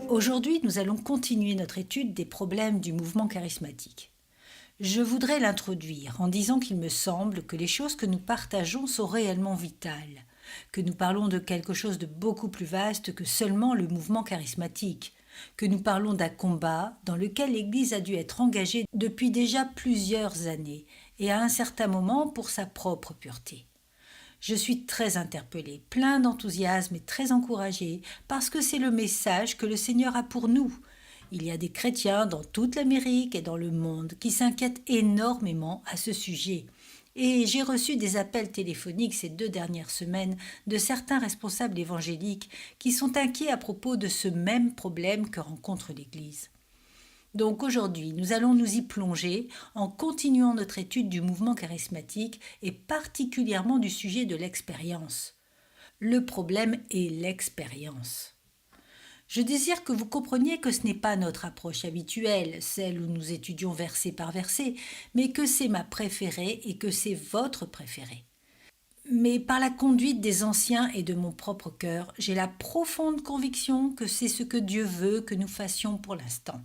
Aujourd'hui, nous allons continuer notre étude des problèmes du mouvement charismatique. Je voudrais l'introduire en disant qu'il me semble que les choses que nous partageons sont réellement vitales, que nous parlons de quelque chose de beaucoup plus vaste que seulement le mouvement charismatique, que nous parlons d'un combat dans lequel l'Église a dû être engagée depuis déjà plusieurs années et à un certain moment pour sa propre pureté. Je suis très interpellée, plein d'enthousiasme et très encouragée parce que c'est le message que le Seigneur a pour nous. Il y a des chrétiens dans toute l'Amérique et dans le monde qui s'inquiètent énormément à ce sujet. Et j'ai reçu des appels téléphoniques ces 2 dernières semaines de certains responsables évangéliques qui sont inquiets à propos de ce même problème que rencontre l'Église. Donc aujourd'hui, nous allons nous y plonger en continuant notre étude du mouvement charismatique et particulièrement du sujet de l'expérience. Le problème est l'expérience. Je désire que vous compreniez que ce n'est pas notre approche habituelle, celle où nous étudions verset par verset, mais que c'est ma préférée et que c'est votre préférée. Mais par la conduite des anciens et de mon propre cœur, j'ai la profonde conviction que c'est ce que Dieu veut que nous fassions pour l'instant,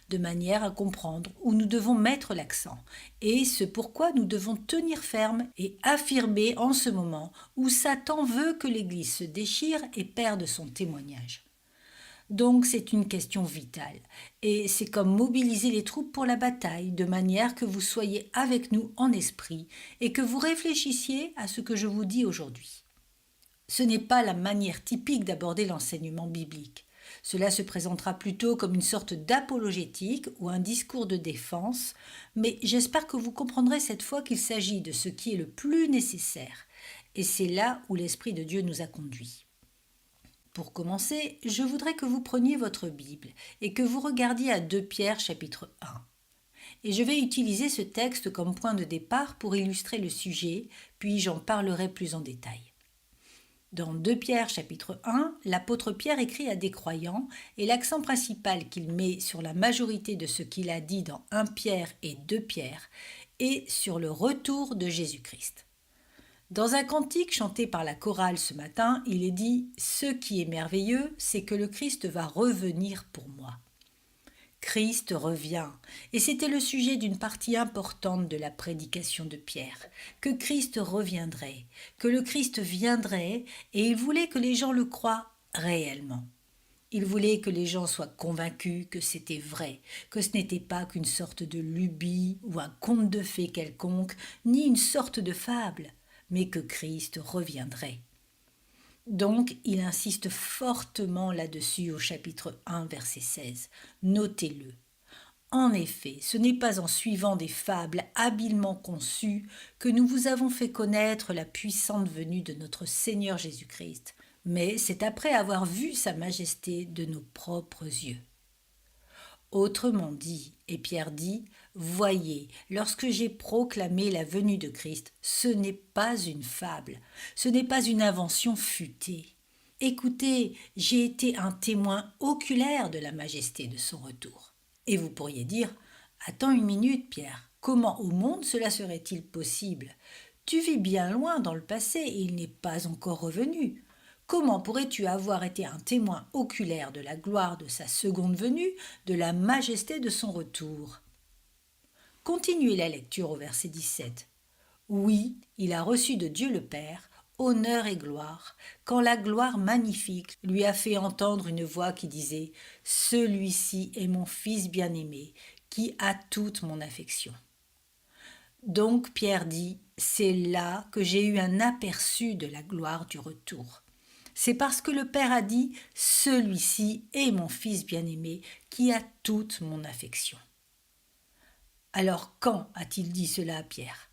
de manière à comprendre où nous devons mettre l'accent, et ce pourquoi nous devons tenir ferme et affirmer en ce moment où Satan veut que l'Église se déchire et perde son témoignage. Donc c'est une question vitale, et c'est comme mobiliser les troupes pour la bataille, de manière que vous soyez avec nous en esprit et que vous réfléchissiez à ce que je vous dis aujourd'hui. Ce n'est pas la manière typique d'aborder l'enseignement biblique. Cela se présentera plutôt comme une sorte d'apologétique ou un discours de défense, mais j'espère que vous comprendrez cette fois qu'il s'agit de ce qui est le plus nécessaire, et c'est là où l'Esprit de Dieu nous a conduits. Pour commencer, je voudrais que vous preniez votre Bible et que vous regardiez à 2 Pierre chapitre 1. Et je vais utiliser ce texte comme point de départ pour illustrer le sujet, puis j'en parlerai plus en détail. Dans 2 Pierre chapitre 1, l'apôtre Pierre écrit à des croyants et l'accent principal qu'il met sur la majorité de ce qu'il a dit dans 1 Pierre et 2 Pierre est sur le retour de Jésus-Christ. Dans un cantique chanté par la chorale ce matin, il est dit « Ce qui est merveilleux, c'est que le Christ va revenir pour moi ». Christ revient, et c'était le sujet d'une partie importante de la prédication de Pierre, que Christ reviendrait, que le Christ viendrait, et il voulait que les gens le croient réellement. Il voulait que les gens soient convaincus que c'était vrai, que ce n'était pas qu'une sorte de lubie ou un conte de fées quelconque, ni une sorte de fable, mais que Christ reviendrait. Donc, il insiste fortement là-dessus au chapitre 1, verset 16. Notez-le. En effet, ce n'est pas en suivant des fables habilement conçues que nous vous avons fait connaître la puissante venue de notre Seigneur Jésus-Christ, mais c'est après avoir vu sa majesté de nos propres yeux. Autrement dit, et Pierre dit, « Voyez, lorsque j'ai proclamé la venue de Christ, ce n'est pas une fable, ce n'est pas une invention futée. Écoutez, j'ai été un témoin oculaire de la majesté de son retour. » Et vous pourriez dire, « Attends une minute, Pierre, comment au monde cela serait-il possible ? Tu vis bien loin dans le passé et il n'est pas encore revenu. » Comment pourrais-tu avoir été un témoin oculaire de la gloire de sa seconde venue, de la majesté de son retour ? Continuez la lecture au verset 17. Oui, il a reçu de Dieu le Père honneur et gloire, quand la gloire magnifique lui a fait entendre une voix qui disait « Celui-ci est mon Fils bien-aimé, qui a toute mon affection. » Donc Pierre dit « C'est là que j'ai eu un aperçu de la gloire du retour. » C'est parce que le Père a dit « Celui-ci est mon Fils bien-aimé qui a toute mon affection. » Alors quand a-t-il dit cela à Pierre ?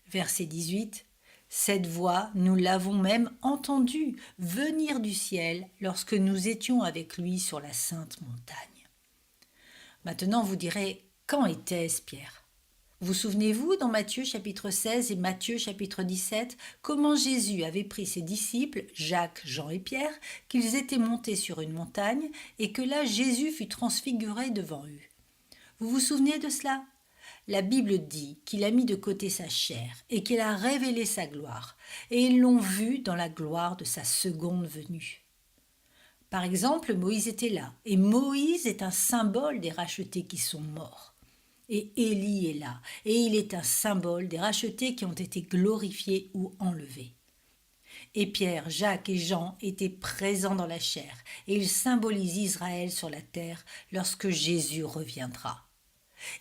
Verset 18 « Cette voix, nous l'avons même entendue venir du ciel lorsque nous étions avec lui sur la sainte montagne. » Maintenant vous direz « Quand était-ce, Pierre ? » Vous souvenez-vous dans Matthieu chapitre 16 et Matthieu chapitre 17 comment Jésus avait pris ses disciples, Jacques, Jean et Pierre, qu'ils étaient montés sur une montagne et que là Jésus fut transfiguré devant eux. Vous vous souvenez de cela ? La Bible dit qu'il a mis de côté sa chair et qu'il a révélé sa gloire, et ils l'ont vu dans la gloire de sa seconde venue. Par exemple, Moïse était là, et Moïse est un symbole des rachetés qui sont morts. Et Élie est là, et il est un symbole des rachetés qui ont été glorifiés ou enlevés. Et Pierre, Jacques et Jean étaient présents dans la chair, et ils symbolisent Israël sur la terre lorsque Jésus reviendra.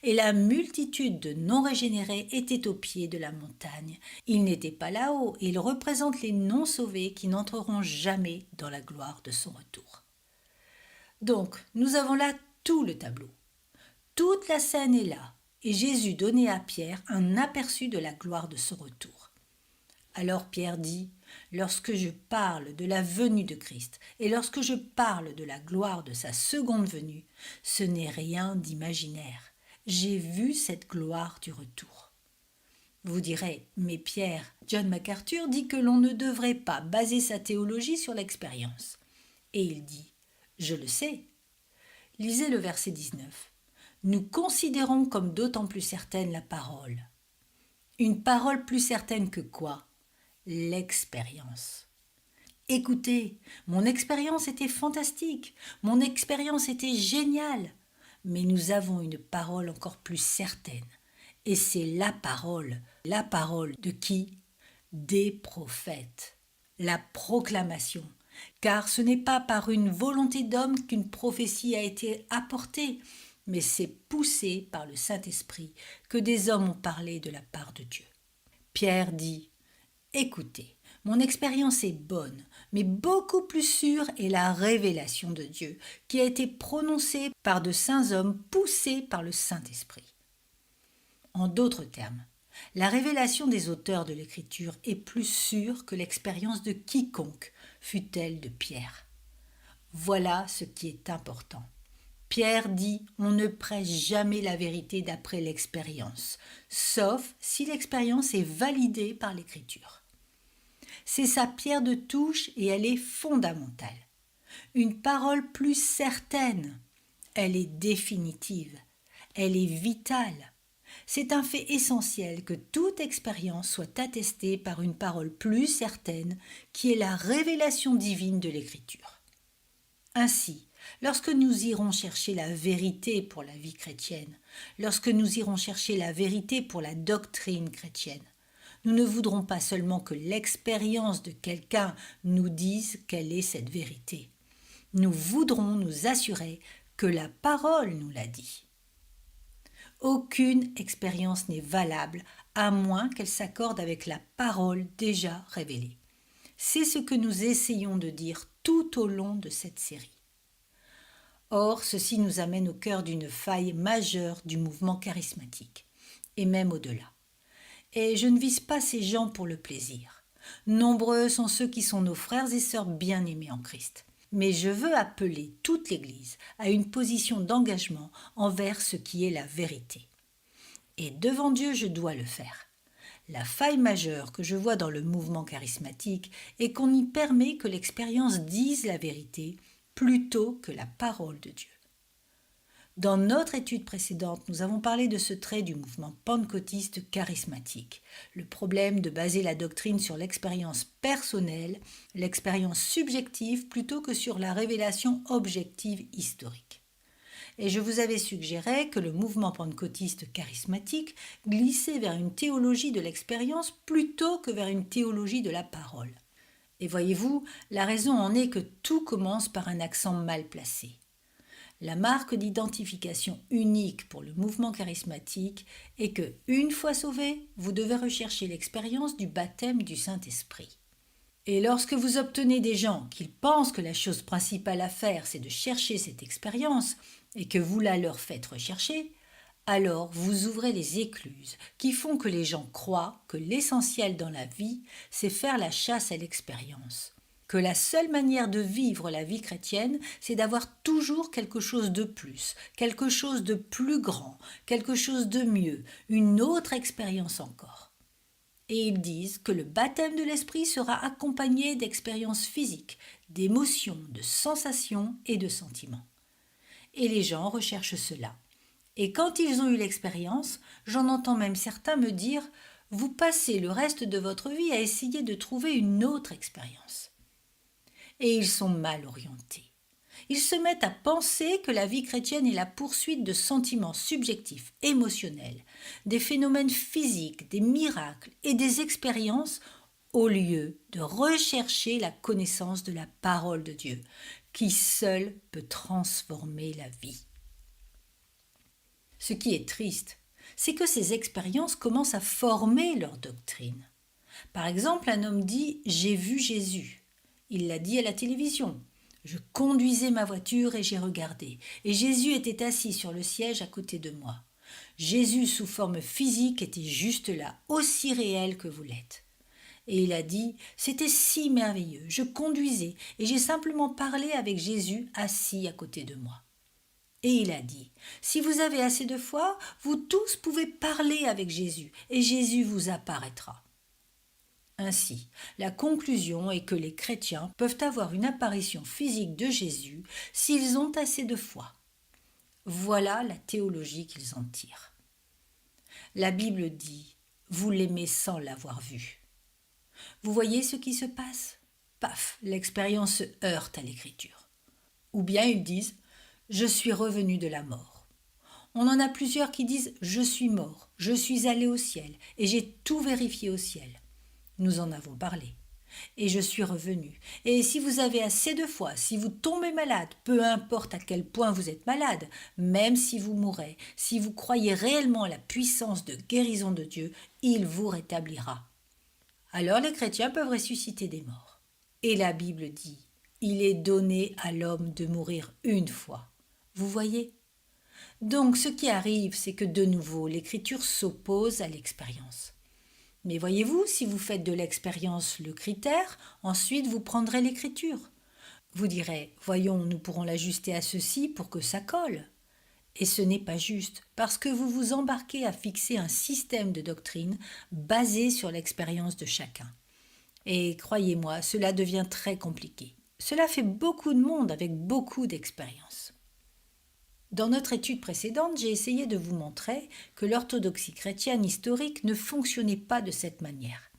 Et la multitude de non-régénérés était au pied de la montagne. Ils n'étaient pas là-haut, et ils représentent les non-sauvés qui n'entreront jamais dans la gloire de son retour. Donc, nous avons là tout le tableau. Toute la scène est là, et Jésus donnait à Pierre un aperçu de la gloire de son retour. Alors Pierre dit, « Lorsque je parle de la venue de Christ, et lorsque je parle de la gloire de sa seconde venue, ce n'est rien d'imaginaire. J'ai vu cette gloire du retour. » Vous direz, mais Pierre, John MacArthur dit que l'on ne devrait pas baser sa théologie sur l'expérience. Et il dit, je le sais. Lisez le verset 19. Nous considérons comme d'autant plus certaine la parole. Une parole plus certaine que quoi ? L'expérience. Écoutez, mon expérience était fantastique, mon expérience était géniale, mais nous avons une parole encore plus certaine. Et c'est la parole de qui ? Des prophètes. La proclamation. Car ce n'est pas par une volonté d'homme qu'une prophétie a été apportée, mais c'est poussé par le Saint-Esprit que des hommes ont parlé de la part de Dieu. Pierre dit, « Écoutez, mon expérience est bonne, mais beaucoup plus sûre est la révélation de Dieu, qui a été prononcée par de saints hommes poussés par le Saint-Esprit. » En d'autres termes, la révélation des auteurs de l'Écriture est plus sûre que l'expérience de quiconque, fût-elle de Pierre. Voilà ce qui est important. Pierre dit « On ne prêche jamais la vérité d'après l'expérience, sauf si l'expérience est validée par l'Écriture. » C'est sa pierre de touche et elle est fondamentale. Une parole plus certaine, elle est définitive, elle est vitale. C'est un fait essentiel que toute expérience soit attestée par une parole plus certaine qui est la révélation divine de l'Écriture. Ainsi, lorsque nous irons chercher la vérité pour la vie chrétienne, lorsque nous irons chercher la vérité pour la doctrine chrétienne, nous ne voudrons pas seulement que l'expérience de quelqu'un nous dise quelle est cette vérité. Nous voudrons nous assurer que la parole nous l'a dit. Aucune expérience n'est valable à moins qu'elle s'accorde avec la parole déjà révélée. C'est ce que nous essayons de dire tout au long de cette série. Or, ceci nous amène au cœur d'une faille majeure du mouvement charismatique, et même au-delà. Et je ne vise pas ces gens pour le plaisir. Nombreux sont ceux qui sont nos frères et sœurs bien-aimés en Christ. Mais je veux appeler toute l'Église à une position d'engagement envers ce qui est la vérité. Et devant Dieu, je dois le faire. La faille majeure que je vois dans le mouvement charismatique est qu'on y permet que l'expérience dise la vérité plutôt que la parole de Dieu. Dans notre étude précédente, nous avons parlé de ce trait du mouvement pentecôtiste charismatique, le problème de baser la doctrine sur l'expérience personnelle, l'expérience subjective plutôt que sur la révélation objective historique. Et je vous avais suggéré que le mouvement pentecôtiste charismatique glissait vers une théologie de l'expérience plutôt que vers une théologie de la parole. Et voyez-vous, la raison en est que tout commence par un accent mal placé. La marque d'identification unique pour le mouvement charismatique est que, une fois sauvé, vous devez rechercher l'expérience du baptême du Saint-Esprit. Et lorsque vous obtenez des gens qui pensent que la chose principale à faire, c'est de chercher cette expérience, et que vous la leur faites rechercher, alors vous ouvrez les écluses qui font que les gens croient que l'essentiel dans la vie, c'est faire la chasse à l'expérience. Que la seule manière de vivre la vie chrétienne, c'est d'avoir toujours quelque chose de plus, quelque chose de plus grand, quelque chose de mieux, une autre expérience encore. Et ils disent que le baptême de l'esprit sera accompagné d'expériences physiques, d'émotions, de sensations et de sentiments. Et les gens recherchent cela. Et quand ils ont eu l'expérience, j'en entends même certains me dire « Vous passez le reste de votre vie à essayer de trouver une autre expérience. » Et ils sont mal orientés. Ils se mettent à penser que la vie chrétienne est la poursuite de sentiments subjectifs, émotionnels, des phénomènes physiques, des miracles et des expériences au lieu de rechercher la connaissance de la parole de Dieu, qui seule peut transformer la vie. Ce qui est triste, c'est que ces expériences commencent à former leur doctrine. Par exemple, un homme dit « J'ai vu Jésus ». Il l'a dit à la télévision. Je conduisais ma voiture et j'ai regardé, et Jésus était assis sur le siège à côté de moi. Jésus sous forme physique était juste là, aussi réel que vous l'êtes. Et il a dit, c'était si merveilleux, je conduisais et j'ai simplement parlé avec Jésus assis à côté de moi. Et il a dit, si vous avez assez de foi, vous tous pouvez parler avec Jésus et Jésus vous apparaîtra. Ainsi, la conclusion est que les chrétiens peuvent avoir une apparition physique de Jésus s'ils ont assez de foi. Voilà la théologie qu'ils en tirent. La Bible dit « Vous l'aimez sans l'avoir vu ». Vous voyez ce qui se passe ? Paf, l'expérience se heurte à l'écriture. Ou bien ils disent « Je suis revenu de la mort ». On en a plusieurs qui disent « Je suis mort, je suis allé au ciel et j'ai tout vérifié au ciel ». Nous en avons parlé. Et je suis revenu. Et si vous avez assez de foi, si vous tombez malade, peu importe à quel point vous êtes malade, même si vous mourrez, si vous croyez réellement à la puissance de guérison de Dieu, il vous rétablira. Alors les chrétiens peuvent ressusciter des morts. Et la Bible dit, il est donné à l'homme de mourir une fois. Vous voyez ? Donc ce qui arrive, c'est que de nouveau, l'écriture s'oppose à l'expérience. Mais voyez-vous, si vous faites de l'expérience le critère, ensuite vous prendrez l'écriture. Vous direz, voyons, nous pourrons l'ajuster à ceci pour que ça colle. Et ce n'est pas juste, parce que vous vous embarquez à fixer un système de doctrine basé sur l'expérience de chacun. Et croyez-moi, cela devient très compliqué. Cela fait beaucoup de monde avec beaucoup d'expérience. Dans notre étude précédente, j'ai essayé de vous montrer que l'orthodoxie chrétienne historique ne fonctionnait pas de cette manière.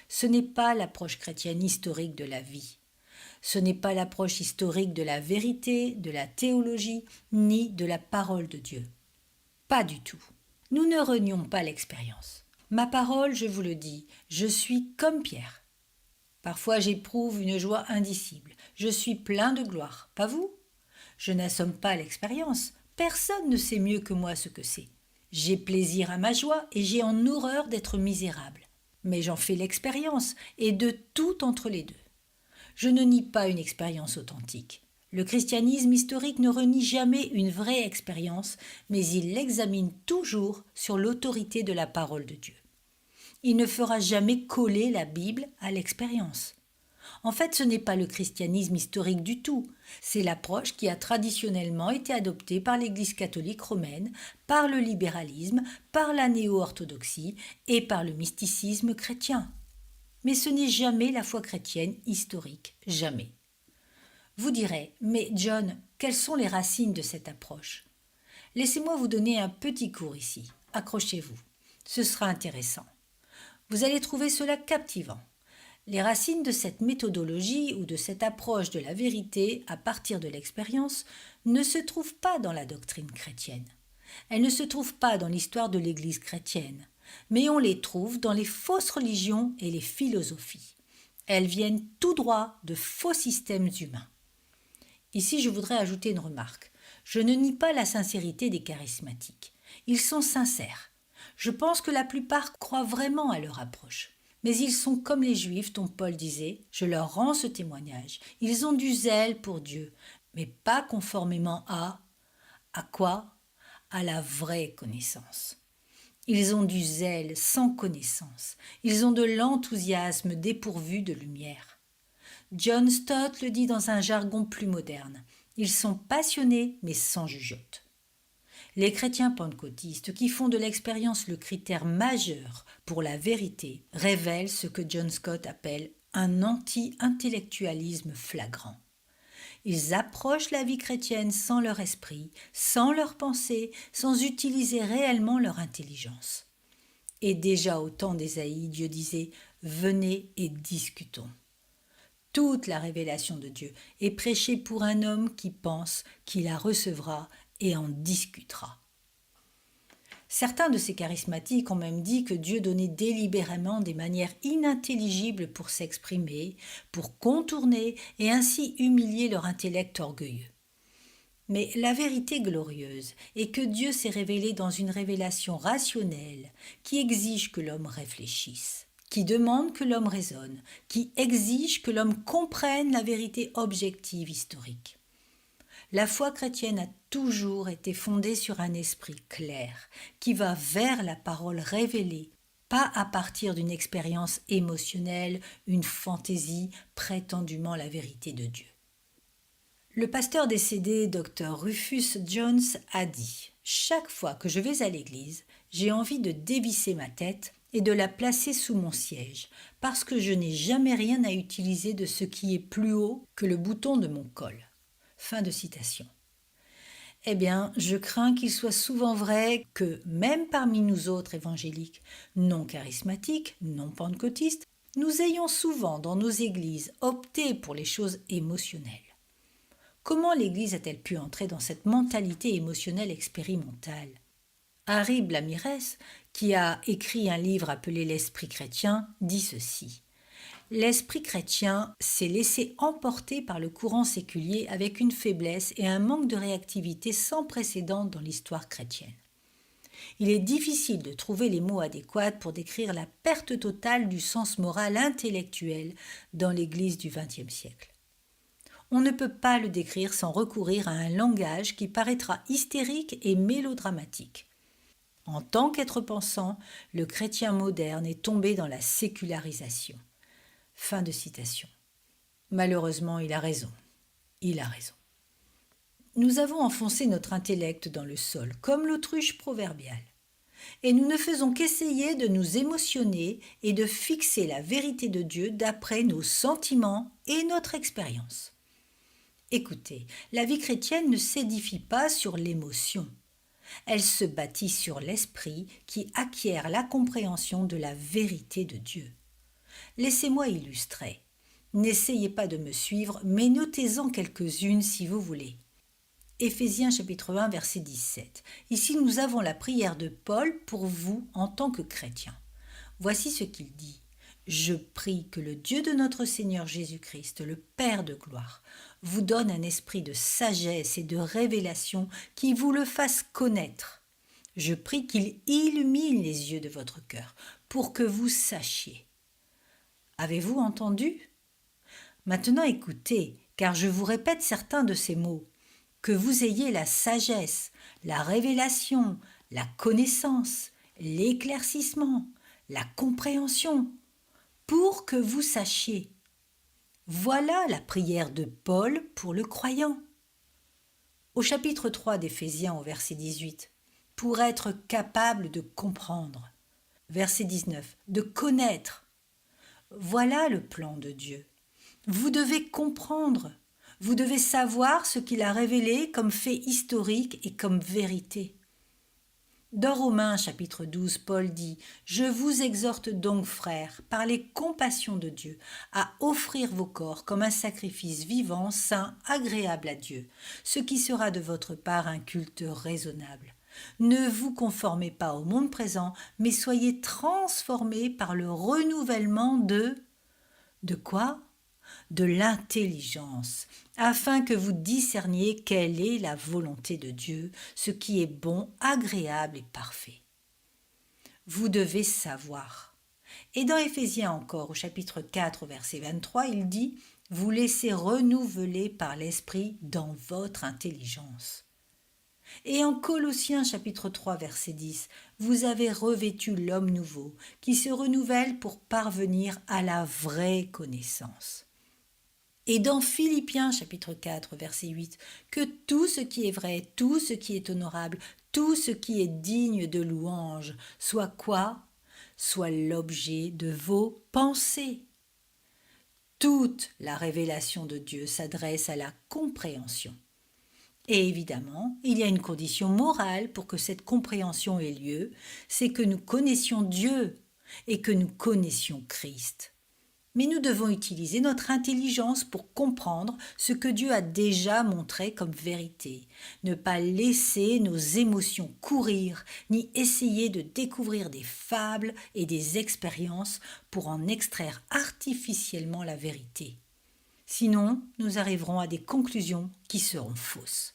Ce n'est pas l'approche chrétienne historique de la vie. Ce n'est pas l'approche historique de la vérité, de la théologie, ni de la parole de Dieu. Pas du tout. Nous ne renions pas l'expérience. Ma parole, je vous le dis, je suis comme Pierre. Parfois j'éprouve une joie indicible. Je suis plein de gloire, pas vous ? Je n'assomme pas l'expérience. Personne ne sait mieux que moi ce que c'est. J'ai plaisir à ma joie et j'ai en horreur d'être misérable. Mais j'en fais l'expérience et de tout entre les deux. Je ne nie pas une expérience authentique. Le christianisme historique ne renie jamais une vraie expérience, mais il l'examine toujours sur l'autorité de la parole de Dieu. Il ne fera jamais coller la Bible à l'expérience. En fait, ce n'est pas le christianisme historique du tout. C'est l'approche qui a traditionnellement été adoptée par l'Église catholique romaine, par le libéralisme, par la néo-orthodoxie et par le mysticisme chrétien. Mais ce n'est jamais la foi chrétienne historique, jamais. Vous direz, mais John, quelles sont les racines de cette approche ? Laissez-moi vous donner un petit cours ici. Accrochez-vous. Ce sera intéressant. Vous allez trouver cela captivant. Les racines de cette méthodologie ou de cette approche de la vérité à partir de l'expérience ne se trouvent pas dans la doctrine chrétienne. Elles ne se trouvent pas dans l'histoire de l'Église chrétienne, mais on les trouve dans les fausses religions et les philosophies. Elles viennent tout droit de faux systèmes humains. Ici, je voudrais ajouter une remarque. Je ne nie pas la sincérité des charismatiques. Ils sont sincères. Je pense que la plupart croient vraiment à leur approche. Mais ils sont comme les Juifs dont Paul disait « Je leur rends ce témoignage. Ils ont du zèle pour Dieu, mais pas conformément à quoi ? À la vraie connaissance. Ils ont du zèle sans connaissance. Ils ont de l'enthousiasme dépourvu de lumière. » John Stott le dit dans un jargon plus moderne. Ils sont passionnés mais sans jugeote. Les chrétiens pentecôtistes qui font de l'expérience le critère majeur pour la vérité révèlent ce que John Stott appelle un anti-intellectualisme flagrant. Ils approchent la vie chrétienne sans leur esprit, sans leur pensée, sans utiliser réellement leur intelligence. Et déjà au temps d'Ésaïe, Dieu disait « Venez et discutons ». Toute la révélation de Dieu est prêchée pour un homme qui pense, qui la recevra et en discutera. Certains de ces charismatiques ont même dit que Dieu donnait délibérément des manières inintelligibles pour s'exprimer, pour contourner et ainsi humilier leur intellect orgueilleux. Mais la vérité glorieuse est que Dieu s'est révélé dans une révélation rationnelle qui exige que l'homme réfléchisse, qui demande que l'homme raisonne, qui exige que l'homme comprenne la vérité objective historique. La foi chrétienne a toujours été fondée sur un esprit clair, qui va vers la parole révélée, pas à partir d'une expérience émotionnelle, une fantaisie prétendument la vérité de Dieu. Le pasteur décédé, Dr Rufus Jones, a dit « Chaque fois que je vais à l'église, j'ai envie de dévisser ma tête et de la placer sous mon siège, parce que je n'ai jamais rien à utiliser de ce qui est plus haut que le bouton de mon col. » Fin de citation. Eh bien, je crains qu'il soit souvent vrai que, même parmi nous autres évangéliques, non charismatiques, non pentecôtistes, nous ayons souvent dans nos églises opté pour les choses émotionnelles. Comment l'Église a-t-elle pu entrer dans cette mentalité émotionnelle expérimentale ? Harry Blamires, qui a écrit un livre appelé L'Esprit chrétien, dit ceci. L'esprit chrétien s'est laissé emporter par le courant séculier avec une faiblesse et un manque de réactivité sans précédent dans l'histoire chrétienne. Il est difficile de trouver les mots adéquats pour décrire la perte totale du sens moral intellectuel dans l'Église du XXe siècle. On ne peut pas le décrire sans recourir à un langage qui paraîtra hystérique et mélodramatique. En tant qu'être pensant, le chrétien moderne est tombé dans la sécularisation. Fin de citation. Malheureusement, il a raison. Il a raison. Nous avons enfoncé notre intellect dans le sol, comme l'autruche proverbiale. Et nous ne faisons qu'essayer de nous émotionner et de fixer la vérité de Dieu d'après nos sentiments et notre expérience. Écoutez, la vie chrétienne ne s'édifie pas sur l'émotion. Elle se bâtit sur l'esprit qui acquiert la compréhension de la vérité de Dieu. Laissez-moi illustrer. N'essayez pas de me suivre, mais notez-en quelques-unes si vous voulez. Éphésiens chapitre 1 verset 17. Ici nous avons la prière de Paul pour vous en tant que chrétiens. Voici ce qu'il dit. Je prie que le Dieu de notre Seigneur Jésus-Christ, le Père de gloire, vous donne un esprit de sagesse et de révélation qui vous le fasse connaître. Je prie qu'il illumine les yeux de votre cœur pour que vous sachiez. Avez-vous entendu ? Maintenant écoutez, car je vous répète certains de ces mots. Que vous ayez la sagesse, la révélation, la connaissance, l'éclaircissement, la compréhension, pour que vous sachiez. Voilà la prière de Paul pour le croyant. Au chapitre 3 d'Éphésiens, au verset 18, pour être capable de comprendre. Verset 19, de connaître. Voilà le plan de Dieu. Vous devez comprendre. Vous devez savoir ce qu'il a révélé comme fait historique et comme vérité. Dans Romains chapitre 12, Paul dit « Je vous exhorte donc, frères, par les compassions de Dieu, à offrir vos corps comme un sacrifice vivant, saint, agréable à Dieu, ce qui sera de votre part un culte raisonnable. Ne vous conformez pas au monde présent, mais soyez transformés par le renouvellement de... De quoi ? De l'intelligence, afin que vous discerniez quelle est la volonté de Dieu, ce qui est bon, agréable et parfait. Vous devez savoir. Et dans Éphésiens encore, au chapitre 4, verset 23, il dit « Vous laissez renouveler par l'Esprit dans votre intelligence ». Et en Colossiens chapitre 3 verset 10, vous avez revêtu l'homme nouveau qui se renouvelle pour parvenir à la vraie connaissance. Et dans Philippiens chapitre 4 verset 8, que tout ce qui est vrai, tout ce qui est honorable, tout ce qui est digne de louange, soit quoi ? Soit l'objet de vos pensées. Toute la révélation de Dieu s'adresse à la compréhension. Et évidemment, il y a une condition morale pour que cette compréhension ait lieu, c'est que nous connaissions Dieu et que nous connaissions Christ. Mais nous devons utiliser notre intelligence pour comprendre ce que Dieu a déjà montré comme vérité, ne pas laisser nos émotions courir, ni essayer de découvrir des fables et des expériences pour en extraire artificiellement la vérité. Sinon, nous arriverons à des conclusions qui seront fausses.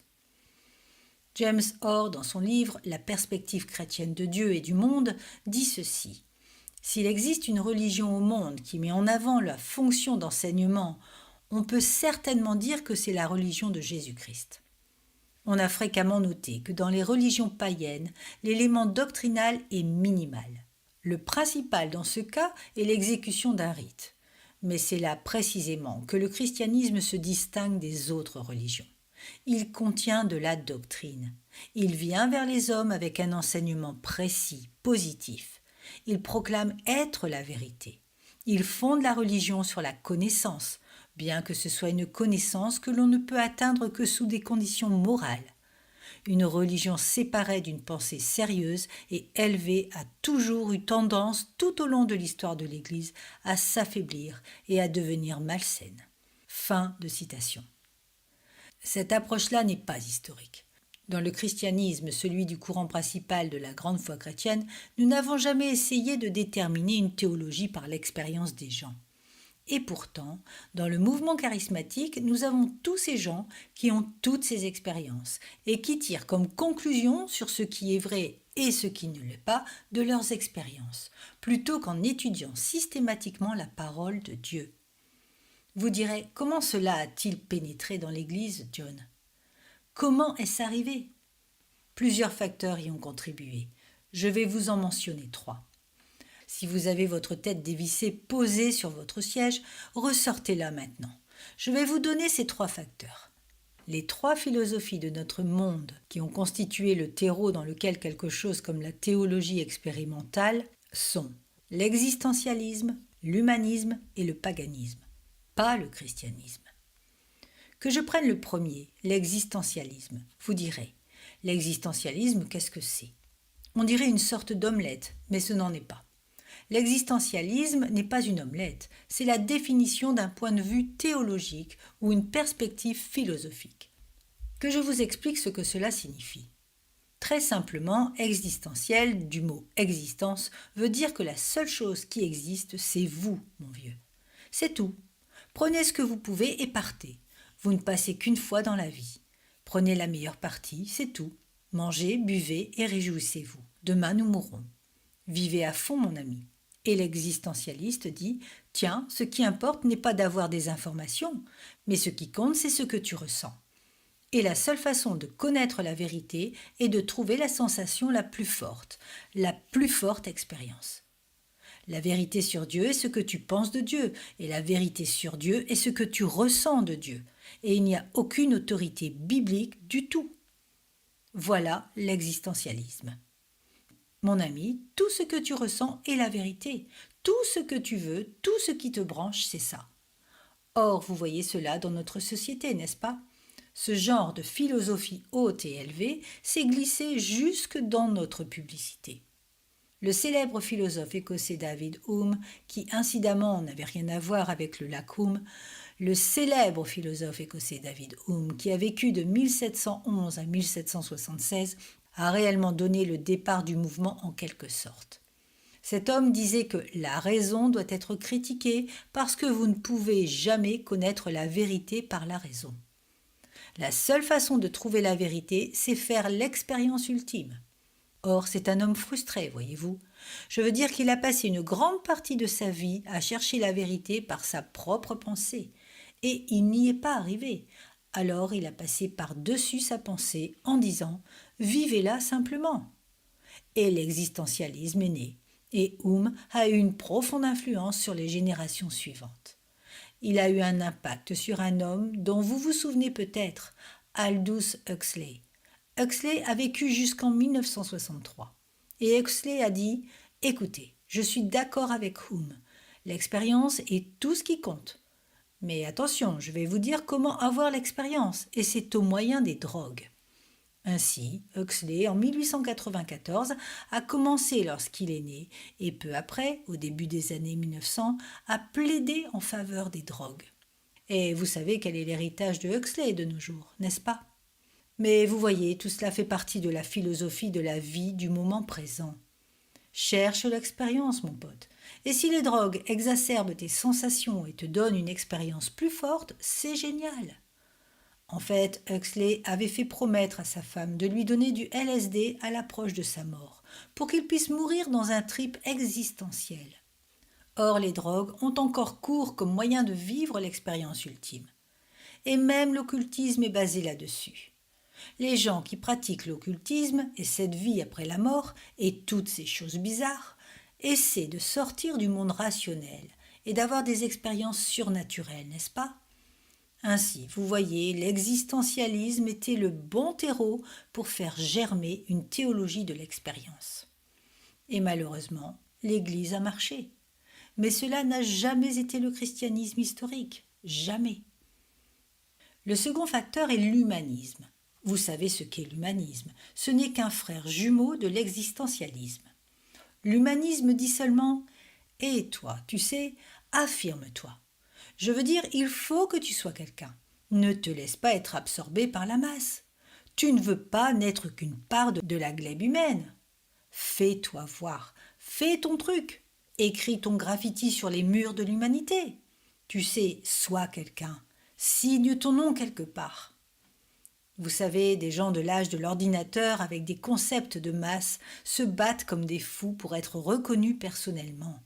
James Orr, dans son livre « La perspective chrétienne de Dieu et du monde », dit ceci. S'il existe une religion au monde qui met en avant la fonction d'enseignement, on peut certainement dire que c'est la religion de Jésus-Christ. On a fréquemment noté que dans les religions païennes, l'élément doctrinal est minimal. Le principal dans ce cas est l'exécution d'un rite. Mais c'est là précisément que le christianisme se distingue des autres religions. Il contient de la doctrine. Il vient vers les hommes avec un enseignement précis, positif. Il proclame être la vérité. Il fonde la religion sur la connaissance, bien que ce soit une connaissance que l'on ne peut atteindre que sous des conditions morales. Une religion séparée d'une pensée sérieuse et élevée a toujours eu tendance, tout au long de l'histoire de l'Église, à s'affaiblir et à devenir malsaine. Fin de citation. Cette approche-là n'est pas historique. Dans le christianisme, celui du courant principal de la grande foi chrétienne, nous n'avons jamais essayé de déterminer une théologie par l'expérience des gens. Et pourtant, dans le mouvement charismatique, nous avons tous ces gens qui ont toutes ces expériences et qui tirent comme conclusion sur ce qui est vrai et ce qui ne l'est pas de leurs expériences, plutôt qu'en étudiant systématiquement la parole de Dieu. Vous direz, comment cela a-t-il pénétré dans l'Église, John ? Comment est-ce arrivé ? Plusieurs facteurs y ont contribué. Je vais vous en mentionner 3. Si vous avez votre tête dévissée posée sur votre siège, ressortez-la maintenant. Je vais vous donner ces 3 facteurs. Les 3 philosophies de notre monde qui ont constitué le terreau dans lequel quelque chose comme la théologie expérimentale sont l'existentialisme, l'humanisme et le paganisme, pas le christianisme. Que je prenne le premier, l'existentialisme. Vous direz, l'existentialisme, qu'est-ce que c'est ? On dirait une sorte d'omelette, mais ce n'en est pas. L'existentialisme n'est pas une omelette, c'est la définition d'un point de vue théologique ou une perspective philosophique. Que je vous explique ce que cela signifie. Très simplement, existentiel, du mot existence, veut dire que la seule chose qui existe, c'est vous, mon vieux. C'est tout. Prenez ce que vous pouvez et partez. Vous ne passez qu'une fois dans la vie. Prenez la meilleure partie, c'est tout. Mangez, buvez et réjouissez-vous. Demain, nous mourrons. Vivez à fond, mon ami. Et l'existentialiste dit « Tiens, ce qui importe n'est pas d'avoir des informations, mais ce qui compte, c'est ce que tu ressens. » Et la seule façon de connaître la vérité est de trouver la sensation la plus forte expérience. La vérité sur Dieu est ce que tu penses de Dieu, et la vérité sur Dieu est ce que tu ressens de Dieu. Et il n'y a aucune autorité biblique du tout. Voilà l'existentialisme. Mon ami, tout ce que tu ressens est la vérité. Tout ce que tu veux, tout ce qui te branche, c'est ça. Or, vous voyez cela dans notre société, n'est-ce pas ? Ce genre de philosophie haute et élevée s'est glissé jusque dans notre publicité. Le célèbre philosophe écossais David Hume, qui incidemment n'avait rien à voir avec le lac Hume, le célèbre philosophe écossais David Hume, qui a vécu de 1711 à 1776, a réellement donné le départ du mouvement en quelque sorte. Cet homme disait que la raison doit être critiquée parce que vous ne pouvez jamais connaître la vérité par la raison. La seule façon de trouver la vérité, c'est faire l'expérience ultime. Or, c'est un homme frustré, voyez-vous. Je veux dire qu'il a passé une grande partie de sa vie à chercher la vérité par sa propre pensée. Et il n'y est pas arrivé. Alors il a passé par-dessus sa pensée en disant « Vivez-la simplement ». Et l'existentialisme est né. Et Hume a eu une profonde influence sur les générations suivantes. Il a eu un impact sur un homme dont vous vous souvenez peut-être, Aldous Huxley. Huxley a vécu jusqu'en 1963. Et Huxley a dit « Écoutez, je suis d'accord avec Hume. L'expérience est tout ce qui compte. Mais attention, je vais vous dire comment avoir l'expérience, et c'est au moyen des drogues. Ainsi, Huxley, en 1894, a commencé lorsqu'il est né, et peu après, au début des années 1900, a plaidé en faveur des drogues. Et vous savez quel est l'héritage de Huxley de nos jours, n'est-ce pas? Mais vous voyez, tout cela fait partie de la philosophie de la vie du moment présent. Cherche l'expérience, mon pote. Et si les drogues exacerbent tes sensations et te donnent une expérience plus forte, c'est génial. En fait, Huxley avait fait promettre à sa femme de lui donner du LSD à l'approche de sa mort, pour qu'il puisse mourir dans un trip existentiel. Or, les drogues ont encore cours comme moyen de vivre l'expérience ultime. Et même l'occultisme est basé là-dessus. Les gens qui pratiquent l'occultisme et cette vie après la mort et toutes ces choses bizarres essaient de sortir du monde rationnel et d'avoir des expériences surnaturelles, n'est-ce pas? Ainsi, vous voyez, l'existentialisme était le bon terreau pour faire germer une théologie de l'expérience. Et malheureusement, l'Église a marché. Mais cela n'a jamais été le christianisme historique. Jamais. Le second facteur est l'humanisme. Vous savez ce qu'est l'humanisme. Ce n'est qu'un frère jumeau de l'existentialisme. L'humanisme dit seulement « Et toi, tu sais, affirme-toi ». Je veux dire, il faut que tu sois quelqu'un. Ne te laisse pas être absorbé par la masse. Tu ne veux pas n'être qu'une part de la glèbe humaine. Fais-toi voir. Fais ton truc. Écris ton graffiti sur les murs de l'humanité. Tu sais, sois quelqu'un. Signe ton nom quelque part. Vous savez, des gens de l'âge de l'ordinateur avec des concepts de masse se battent comme des fous pour être reconnus personnellement.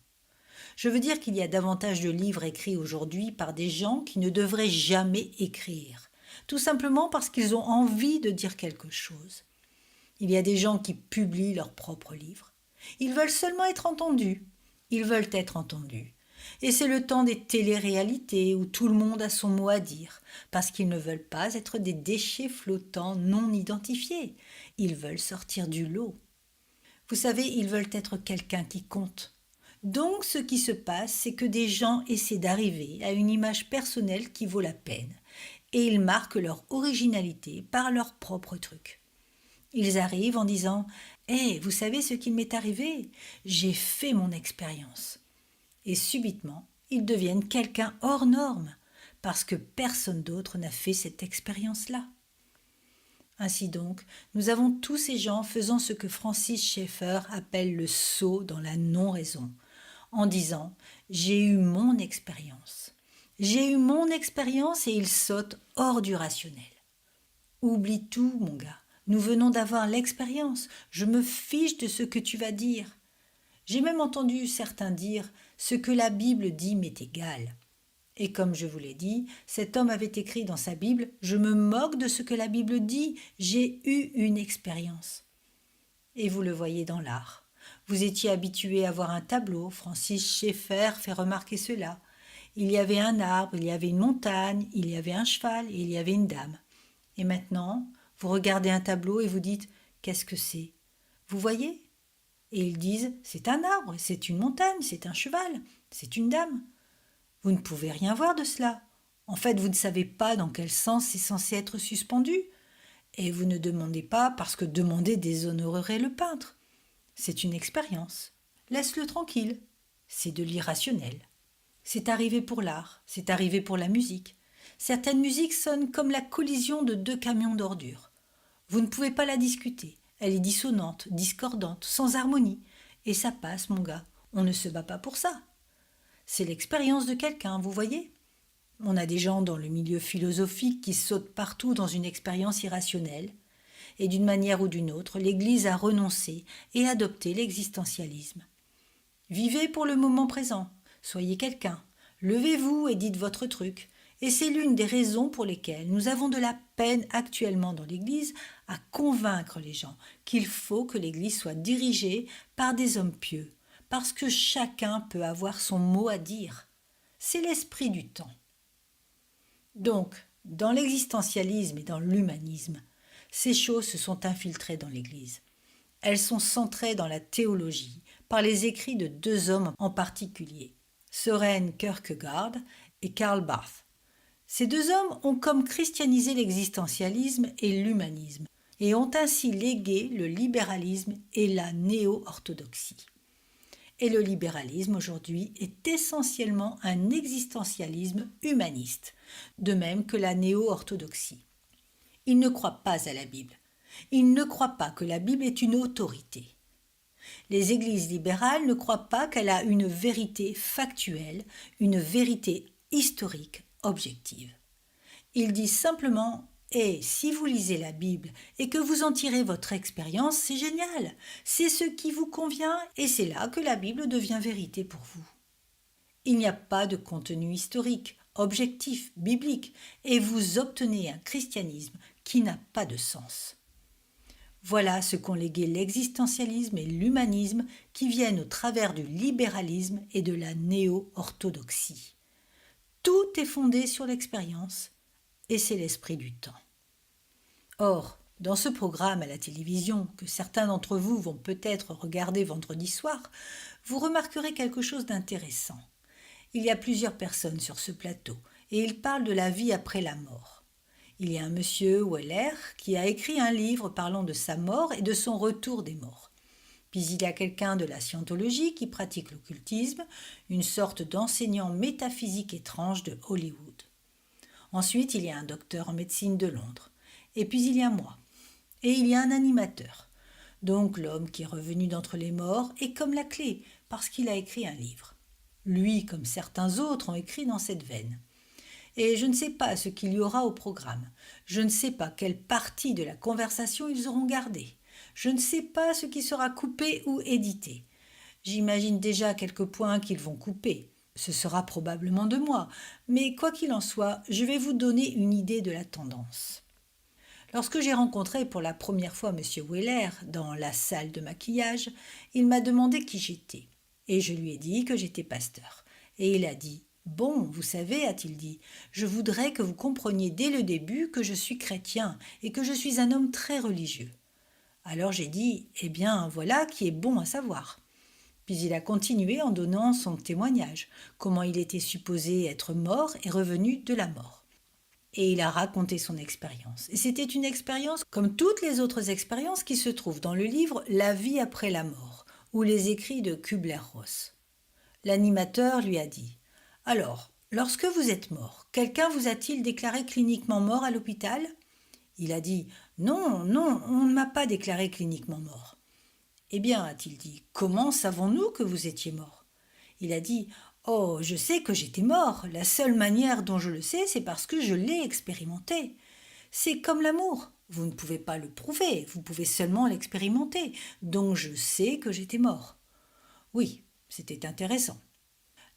Je veux dire qu'il y a davantage de livres écrits aujourd'hui par des gens qui ne devraient jamais écrire, tout simplement parce qu'ils ont envie de dire quelque chose. Il y a des gens qui publient leurs propres livres. Ils veulent seulement être entendus. Ils veulent être entendus. Et c'est le temps des téléréalités où tout le monde a son mot à dire, parce qu'ils ne veulent pas être des déchets flottants non identifiés. Ils veulent sortir du lot. Vous savez, ils veulent être quelqu'un qui compte. Donc ce qui se passe, c'est que des gens essaient d'arriver à une image personnelle qui vaut la peine, et ils marquent leur originalité par leur propre truc. Ils arrivent en disant « Hé, vous savez ce qui m'est arrivé? J'ai fait mon expérience. » Et subitement, ils deviennent quelqu'un hors norme, parce que personne d'autre n'a fait cette expérience-là. Ainsi donc, nous avons tous ces gens faisant ce que Francis Schaeffer appelle le saut dans la non-raison, en disant « J'ai eu mon expérience. J'ai eu mon expérience et ils sautent hors du rationnel. » Oublie tout, mon gars. Nous venons d'avoir l'expérience. Je me fiche de ce que tu vas dire. J'ai même entendu certains dire « Ce que la Bible dit m'est égal. » Et comme je vous l'ai dit, cet homme avait écrit dans sa Bible « Je me moque de ce que la Bible dit, j'ai eu une expérience. » Et vous le voyez dans l'art. Vous étiez habitué à voir un tableau, Francis Schaeffer fait remarquer cela. Il y avait un arbre, il y avait une montagne, il y avait un cheval et il y avait une dame. Et maintenant, vous regardez un tableau et vous dites « Qu'est-ce que c'est ?» Vous voyez ? Et ils disent « C'est un arbre, c'est une montagne, c'est un cheval, c'est une dame. » Vous ne pouvez rien voir de cela. En fait, vous ne savez pas dans quel sens c'est censé être suspendu. Et vous ne demandez pas parce que demander déshonorerait le peintre. C'est une expérience. Laisse-le tranquille. C'est de l'irrationnel. C'est arrivé pour l'art, c'est arrivé pour la musique. Certaines musiques sonnent comme la collision de deux camions d'ordures. Vous ne pouvez pas la discuter. Elle est dissonante, discordante, sans harmonie. Et ça passe, mon gars. On ne se bat pas pour ça. C'est l'expérience de quelqu'un, vous voyez ? On a des gens dans le milieu philosophique qui sautent partout dans une expérience irrationnelle. Et d'une manière ou d'une autre, l'Église a renoncé et adopté l'existentialisme. Vivez pour le moment présent. Soyez quelqu'un. Levez-vous et dites votre truc. Et c'est l'une des raisons pour lesquelles nous avons de la peine actuellement dans l'Église à convaincre les gens qu'il faut que l'Église soit dirigée par des hommes pieux, parce que chacun peut avoir son mot à dire. C'est l'esprit du temps. Donc, dans l'existentialisme et dans l'humanisme, ces choses se sont infiltrées dans l'Église. Elles sont centrées dans la théologie, par les écrits de deux hommes en particulier, Søren Kierkegaard et Karl Barth. Ces deux hommes ont comme christianisé l'existentialisme et l'humanisme, et ont ainsi légué le libéralisme et la néo-orthodoxie. Et le libéralisme aujourd'hui est essentiellement un existentialisme humaniste, de même que la néo-orthodoxie. Ils ne croient pas à la Bible. Ils ne croient pas que la Bible est une autorité. Les églises libérales ne croient pas qu'elle a une vérité factuelle, une vérité historique, objective. Ils disent simplement « Et si vous lisez la Bible et que vous en tirez votre expérience, c'est génial, c'est ce qui vous convient et c'est là que la Bible devient vérité pour vous. » Il n'y a pas de contenu historique, objectif, biblique, et vous obtenez un christianisme qui n'a pas de sens. Voilà ce qu'ont légué l'existentialisme et l'humanisme qui viennent au travers du libéralisme et de la néo-orthodoxie. Tout est fondé sur l'expérience, et c'est l'esprit du temps. Or, dans ce programme à la télévision, que certains d'entre vous vont peut-être regarder vendredi soir, vous remarquerez quelque chose d'intéressant. Il y a plusieurs personnes sur ce plateau, et ils parlent de la vie après la mort. Il y a un monsieur Weller qui a écrit un livre parlant de sa mort et de son retour des morts. Puis il y a quelqu'un de la scientologie qui pratique l'occultisme, une sorte d'enseignant métaphysique étrange de Hollywood. Ensuite, il y a un docteur en médecine de Londres. Et puis il y a moi. Et il y a un animateur. Donc l'homme qui est revenu d'entre les morts est comme la clé, parce qu'il a écrit un livre. Lui, comme certains autres, ont écrit dans cette veine. Et je ne sais pas ce qu'il y aura au programme. Je ne sais pas quelle partie de la conversation ils auront gardée. Je ne sais pas ce qui sera coupé ou édité. J'imagine déjà quelques points qu'ils vont couper. Ce sera probablement de moi, mais quoi qu'il en soit, je vais vous donner une idée de la tendance. Lorsque j'ai rencontré pour la première fois M. Weller dans la salle de maquillage, il m'a demandé qui j'étais. Et je lui ai dit que j'étais pasteur. Et il a dit « Bon, vous savez, a-t-il dit, je voudrais que vous compreniez dès le début que je suis chrétien et que je suis un homme très religieux. » Alors j'ai dit « Eh bien, voilà qui est bon à savoir. » Puis il a continué en donnant son témoignage, comment il était supposé être mort et revenu de la mort. Et il a raconté son expérience. Et c'était une expérience comme toutes les autres expériences qui se trouvent dans le livre La vie après la mort, ou les écrits de Kübler-Ross. L'animateur lui a dit « Alors, lorsque vous êtes mort, quelqu'un vous a-t-il déclaré cliniquement mort à l'hôpital ?» Il a dit « Non, non, on ne m'a pas déclaré cliniquement mort. » « Eh bien, a-t-il dit, comment savons-nous que vous étiez mort ?» Il a dit « Oh, je sais que j'étais mort. La seule manière dont je le sais, c'est parce que je l'ai expérimenté. C'est comme l'amour. Vous ne pouvez pas le prouver, vous pouvez seulement l'expérimenter. Donc je sais que j'étais mort. » Oui, c'était intéressant.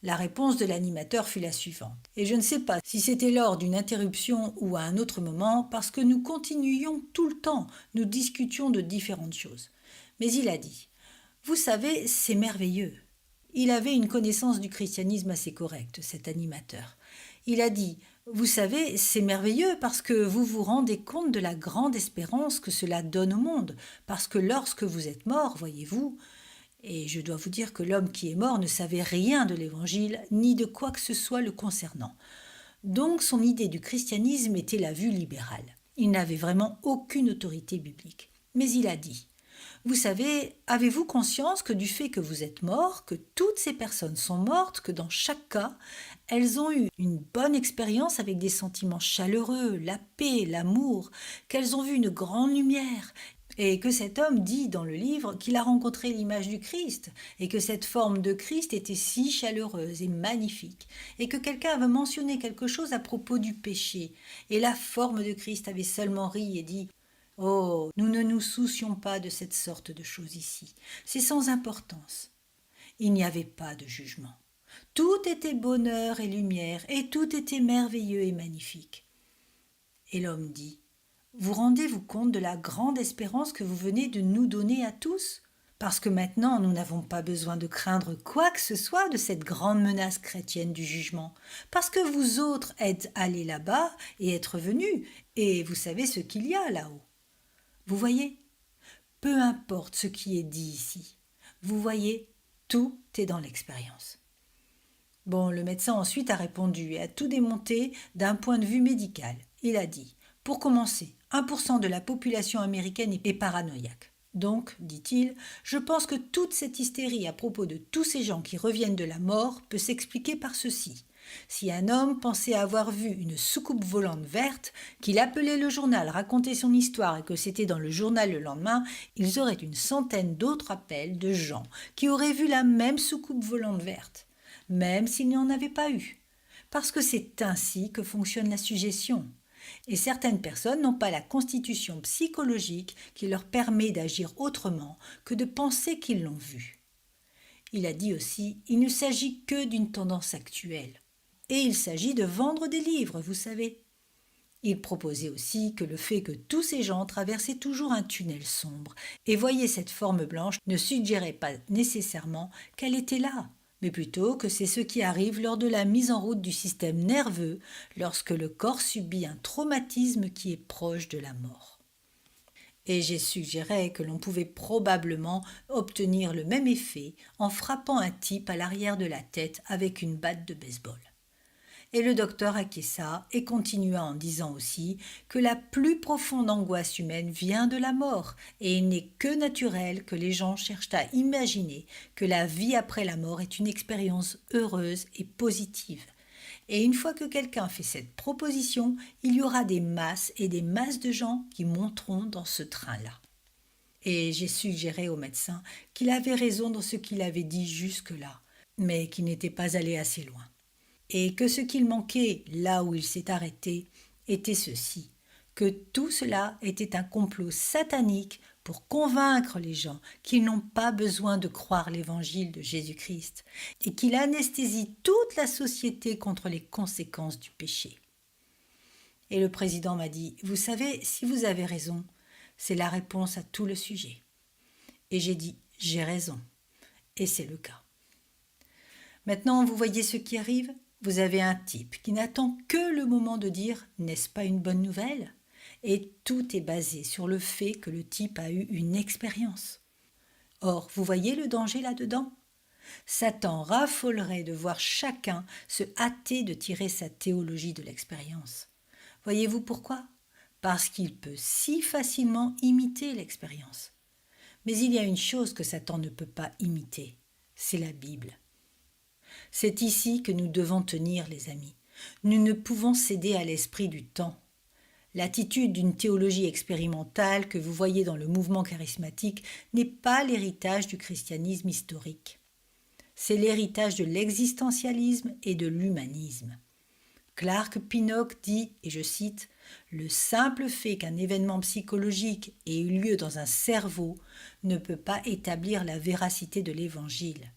La réponse de l'animateur fut la suivante. Et je ne sais pas si c'était lors d'une interruption ou à un autre moment, parce que nous continuions tout le temps, nous discutions de différentes choses. Mais il a dit « Vous savez, c'est merveilleux. » Il avait une connaissance du christianisme assez correcte, cet animateur. Il a dit « Vous savez, c'est merveilleux parce que vous vous rendez compte de la grande espérance que cela donne au monde, parce que lorsque vous êtes mort, voyez-vous, et je dois vous dire que l'homme qui est mort ne savait rien de l'Évangile, ni de quoi que ce soit le concernant. Donc son idée du christianisme était la vue libérale. Il n'avait vraiment aucune autorité biblique. Mais il a dit « Vous savez, avez-vous conscience que du fait que vous êtes mort, que toutes ces personnes sont mortes, que dans chaque cas, elles ont eu une bonne expérience avec des sentiments chaleureux, la paix, l'amour, qu'elles ont vu une grande lumière, et que cet homme dit dans le livre qu'il a rencontré l'image du Christ, et que cette forme de Christ était si chaleureuse et magnifique, et que quelqu'un avait mentionné quelque chose à propos du péché, et la forme de Christ avait seulement ri et dit « Oh, nous ne nous soucions pas de cette sorte de choses ici, c'est sans importance. » Il n'y avait pas de jugement. Tout était bonheur et lumière, et tout était merveilleux et magnifique. Et l'homme dit « Vous rendez-vous compte de la grande espérance que vous venez de nous donner à tous ? Parce que maintenant, nous n'avons pas besoin de craindre quoi que ce soit de cette grande menace chrétienne du jugement. Parce que vous autres êtes allés là-bas et êtes revenus, et vous savez ce qu'il y a là-haut. Vous voyez ? Peu importe ce qui est dit ici. Vous voyez, tout est dans l'expérience. Bon, le médecin ensuite a répondu et a tout démonté d'un point de vue médical. Il a dit, pour commencer, 1% de la population américaine est paranoïaque. Donc, dit-il, je pense que toute cette hystérie à propos de tous ces gens qui reviennent de la mort peut s'expliquer par ceci. Si un homme pensait avoir vu une soucoupe volante verte, qu'il appelait le journal, racontait son histoire et que c'était dans le journal le lendemain, ils auraient une centaine d'autres appels de gens qui auraient vu la même soucoupe volante verte, même s'il n'y en avait pas eu. Parce que c'est ainsi que fonctionne la suggestion. Et certaines personnes n'ont pas la constitution psychologique qui leur permet d'agir autrement que de penser qu'ils l'ont vu. Il a dit aussi, il ne s'agit que d'une tendance actuelle. Et il s'agit de vendre des livres, vous savez. Il proposait aussi que le fait que tous ces gens traversaient toujours un tunnel sombre et voyaient cette forme blanche ne suggérait pas nécessairement qu'elle était là, mais plutôt que c'est ce qui arrive lors de la mise en route du système nerveux lorsque le corps subit un traumatisme qui est proche de la mort. Et j'ai suggéré que l'on pouvait probablement obtenir le même effet en frappant un type à l'arrière de la tête avec une batte de baseball. Et le docteur acquiesça et continua en disant aussi que la plus profonde angoisse humaine vient de la mort, et il n'est que naturel que les gens cherchent à imaginer que la vie après la mort est une expérience heureuse et positive. Et une fois que quelqu'un fait cette proposition, il y aura des masses et des masses de gens qui monteront dans ce train-là. Et j'ai suggéré au médecin qu'il avait raison dans ce qu'il avait dit jusque-là, mais qu'il n'était pas allé assez loin. Et que ce qu'il manquait là où il s'est arrêté était ceci, que tout cela était un complot satanique pour convaincre les gens qu'ils n'ont pas besoin de croire l'évangile de Jésus-Christ et qu'il anesthésie toute la société contre les conséquences du péché. Et le président m'a dit, vous savez, si vous avez raison, c'est la réponse à tout le sujet. Et j'ai dit, j'ai raison. Et c'est le cas. Maintenant, vous voyez ce qui arrive ? Vous avez un type qui n'attend que le moment de dire « n'est-ce pas une bonne nouvelle ?» Et tout est basé sur le fait que le type a eu une expérience. Or, vous voyez le danger là-dedans ? Satan raffolerait de voir chacun se hâter de tirer sa théologie de l'expérience. Voyez-vous pourquoi ? Parce qu'il peut si facilement imiter l'expérience. Mais il y a une chose que Satan ne peut pas imiter, c'est la Bible. C'est ici que nous devons tenir, les amis. Nous ne pouvons céder à l'esprit du temps. L'attitude d'une théologie expérimentale que vous voyez dans le mouvement charismatique n'est pas l'héritage du christianisme historique. C'est l'héritage de l'existentialisme et de l'humanisme. Clark Pinnock dit, et je cite, « Le simple fait qu'un événement psychologique ait eu lieu dans un cerveau ne peut pas établir la véracité de l'Évangile.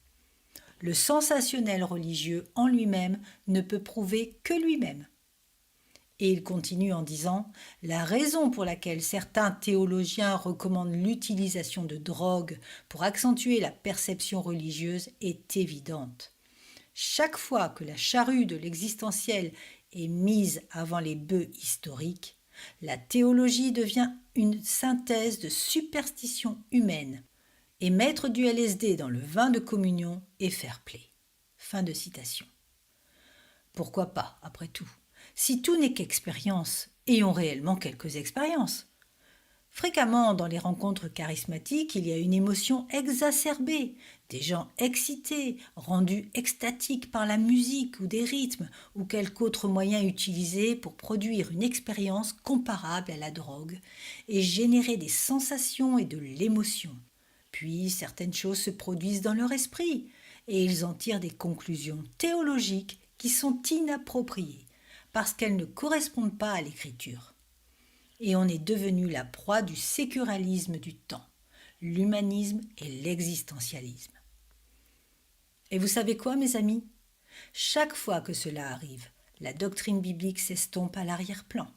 Le sensationnel religieux en lui-même ne peut prouver que lui-même. » Et il continue en disant « La raison pour laquelle certains théologiens recommandent l'utilisation de drogues pour accentuer la perception religieuse est évidente. Chaque fois que la charrue de l'existentiel est mise avant les bœufs historiques, la théologie devient une synthèse de superstitions humaines. Et mettre du LSD dans le vin de communion est fair play. » Fin de citation. Pourquoi pas, après tout ? Si tout n'est qu'expérience, ayons réellement quelques expériences. Fréquemment, dans les rencontres charismatiques, il y a une émotion exacerbée, des gens excités, rendus extatiques par la musique ou des rythmes, ou quelque autre moyen utilisé pour produire une expérience comparable à la drogue et générer des sensations et de l'émotion. Puis certaines choses se produisent dans leur esprit, et ils en tirent des conclusions théologiques qui sont inappropriées, parce qu'elles ne correspondent pas à l'écriture. Et on est devenu la proie du sécularisme du temps, l'humanisme et l'existentialisme. Et vous savez quoi, mes amis ? Chaque fois que cela arrive, la doctrine biblique s'estompe à l'arrière-plan.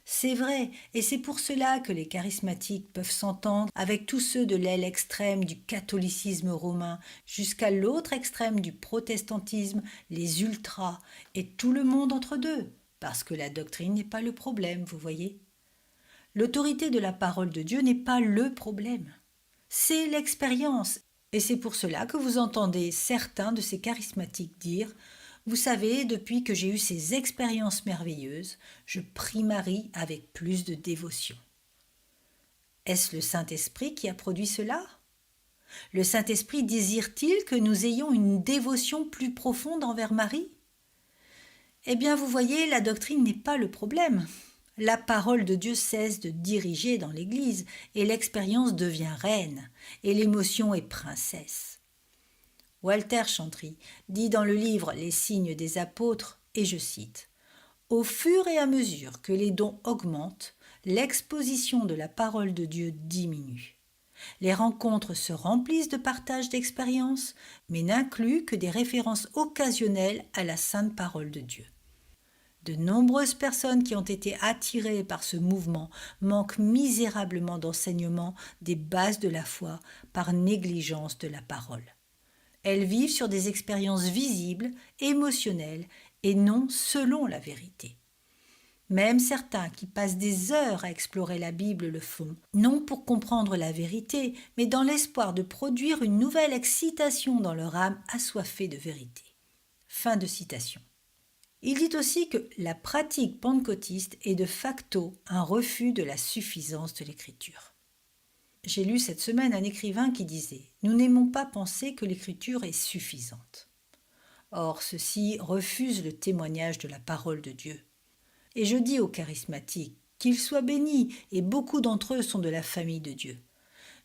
C'est vrai, et c'est pour cela que les charismatiques peuvent s'entendre avec tous ceux de l'aile extrême du catholicisme romain jusqu'à l'autre extrême du protestantisme, les ultras, et tout le monde entre deux, parce que la doctrine n'est pas le problème, vous voyez. L'autorité de la parole de Dieu n'est pas le problème. C'est l'expérience, Et c'est pour cela que vous entendez certains de ces charismatiques dire « Vous savez, depuis que j'ai eu ces expériences merveilleuses, je prie Marie avec plus de dévotion. » Est-ce le Saint-Esprit qui a produit cela ? Le Saint-Esprit désire-t-il que nous ayons une dévotion plus profonde envers Marie ? Eh bien, vous voyez, la doctrine n'est pas le problème. La parole de Dieu cesse de diriger dans l'Église et l'expérience devient reine et l'émotion est princesse. Walter Chantry dit dans le livre « Les signes des apôtres » et je cite « Au fur et à mesure que les dons augmentent, l'exposition de la parole de Dieu diminue. Les rencontres se remplissent de partage d'expériences, mais n'incluent que des références occasionnelles à la sainte parole de Dieu. De nombreuses personnes qui ont été attirées par ce mouvement manquent misérablement d'enseignement des bases de la foi par négligence de la parole. Elles vivent sur des expériences visibles, émotionnelles et non selon la vérité. Même certains qui passent des heures à explorer la Bible le font, non pour comprendre la vérité, mais dans l'espoir de produire une nouvelle excitation dans leur âme assoiffée de vérité. Fin de citation. Il dit aussi que la pratique pentecôtiste est de facto un refus de la suffisance de l'Écriture. J'ai lu cette semaine un écrivain qui disait « Nous n'aimons pas penser que l'Écriture est suffisante. » Or, ceux-ci refusent le témoignage de la parole de Dieu. Et je dis aux charismatiques qu'ils soient bénis, et beaucoup d'entre eux sont de la famille de Dieu.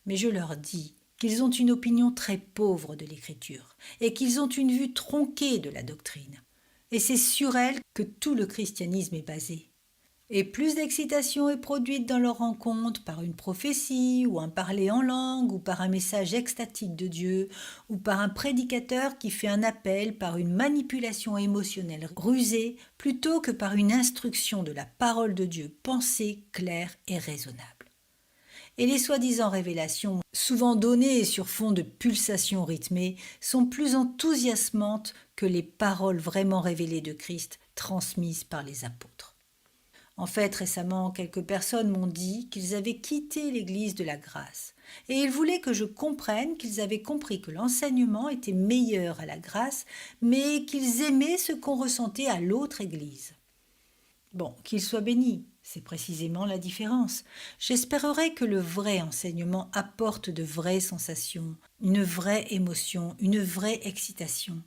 Mais je leur dis qu'ils ont une opinion très pauvre de l'Écriture, et qu'ils ont une vue tronquée de la doctrine. Et c'est sur elle que tout le christianisme est basé. Et plus d'excitation est produite dans leur rencontre par une prophétie, ou un parler en langue, ou par un message extatique de Dieu, ou par un prédicateur qui fait un appel par une manipulation émotionnelle rusée, plutôt que par une instruction de la parole de Dieu pensée, claire et raisonnable. Et les soi-disant révélations, souvent données sur fond de pulsations rythmées, sont plus enthousiasmantes que les paroles vraiment révélées de Christ transmises par les apôtres. En fait, récemment, quelques personnes m'ont dit qu'ils avaient quitté l'Église de la grâce et ils voulaient que je comprenne qu'ils avaient compris que l'enseignement était meilleur à la grâce, mais qu'ils aimaient ce qu'on ressentait à l'autre Église. Bon, qu'ils soient bénis, c'est précisément la différence. J'espérerais que le vrai enseignement apporte de vraies sensations, une vraie émotion, une vraie excitation.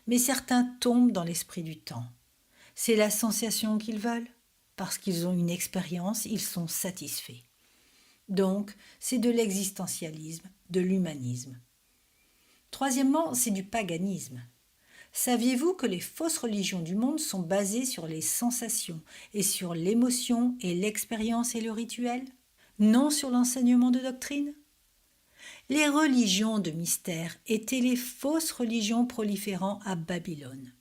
Mais certains tombent dans l'esprit du temps. C'est la sensation qu'ils veulent. Parce qu'ils ont une expérience, ils sont satisfaits. Donc, c'est de l'existentialisme, de l'humanisme. Troisièmement, c'est du paganisme. Saviez-vous que les fausses religions du monde sont basées sur les sensations et sur l'émotion et l'expérience et le rituel, non sur l'enseignement de doctrine ? Les religions de mystère étaient les fausses religions proliférant à Babylone.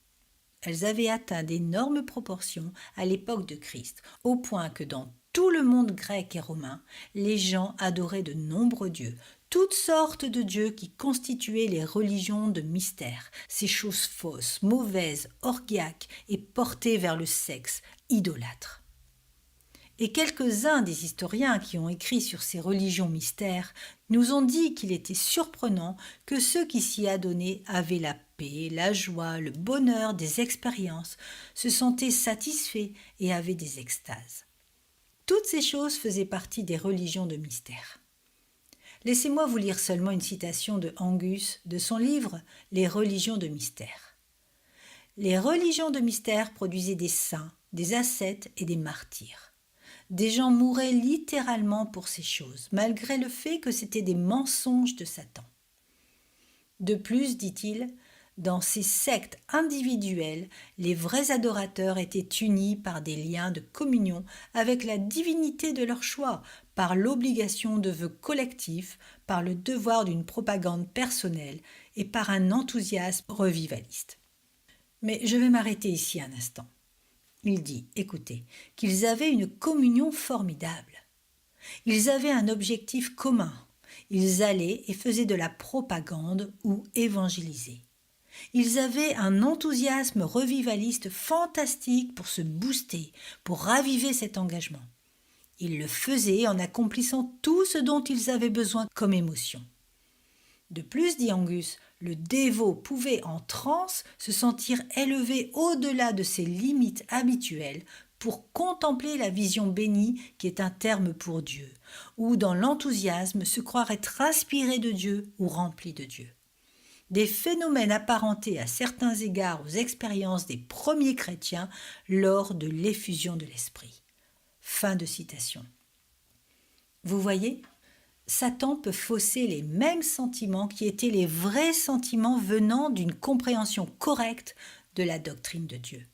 Elles avaient atteint d'énormes proportions à l'époque de Christ, au point que dans tout le monde grec et romain, les gens adoraient de nombreux dieux, toutes sortes de dieux qui constituaient les religions de mystère, ces choses fausses, mauvaises, orgiaques et portées vers le sexe, idolâtres. Et quelques-uns des historiens qui ont écrit sur ces religions mystères nous ont dit qu'il était surprenant que ceux qui s'y adonnaient avaient la paix, la joie, le bonheur des expériences, se sentaient satisfaits et avaient des extases. Toutes ces choses faisaient partie des religions de mystère. Laissez-moi vous lire seulement une citation de Angus de son livre « Les religions de mystère ». Les religions de mystère produisaient des saints, des ascètes et des martyrs. Des gens mouraient littéralement pour ces choses, malgré le fait que c'étaient des mensonges de Satan. De plus, dit-il, dans ces sectes individuelles, les vrais adorateurs étaient unis par des liens de communion avec la divinité de leur choix, par l'obligation de vœux collectifs, par le devoir d'une propagande personnelle et par un enthousiasme revivaliste. Mais je vais m'arrêter ici un instant. Il dit, écoutez, qu'ils avaient une communion formidable. Ils avaient un objectif commun. Ils allaient et faisaient de la propagande ou évangélisaient. Ils avaient un enthousiasme revivaliste fantastique pour se booster, pour raviver cet engagement. Ils le faisaient en accomplissant tout ce dont ils avaient besoin comme émotion. De plus, dit Angus, le dévot pouvait en transe se sentir élevé au-delà de ses limites habituelles pour contempler la vision bénie qui est un terme pour Dieu, ou dans l'enthousiasme se croire être inspiré de Dieu ou rempli de Dieu. Des phénomènes apparentés à certains égards aux expériences des premiers chrétiens lors de l'effusion de l'Esprit. Fin de citation. Vous voyez, Satan peut fausser les mêmes sentiments qui étaient les vrais sentiments venant d'une compréhension correcte de la doctrine de Dieu.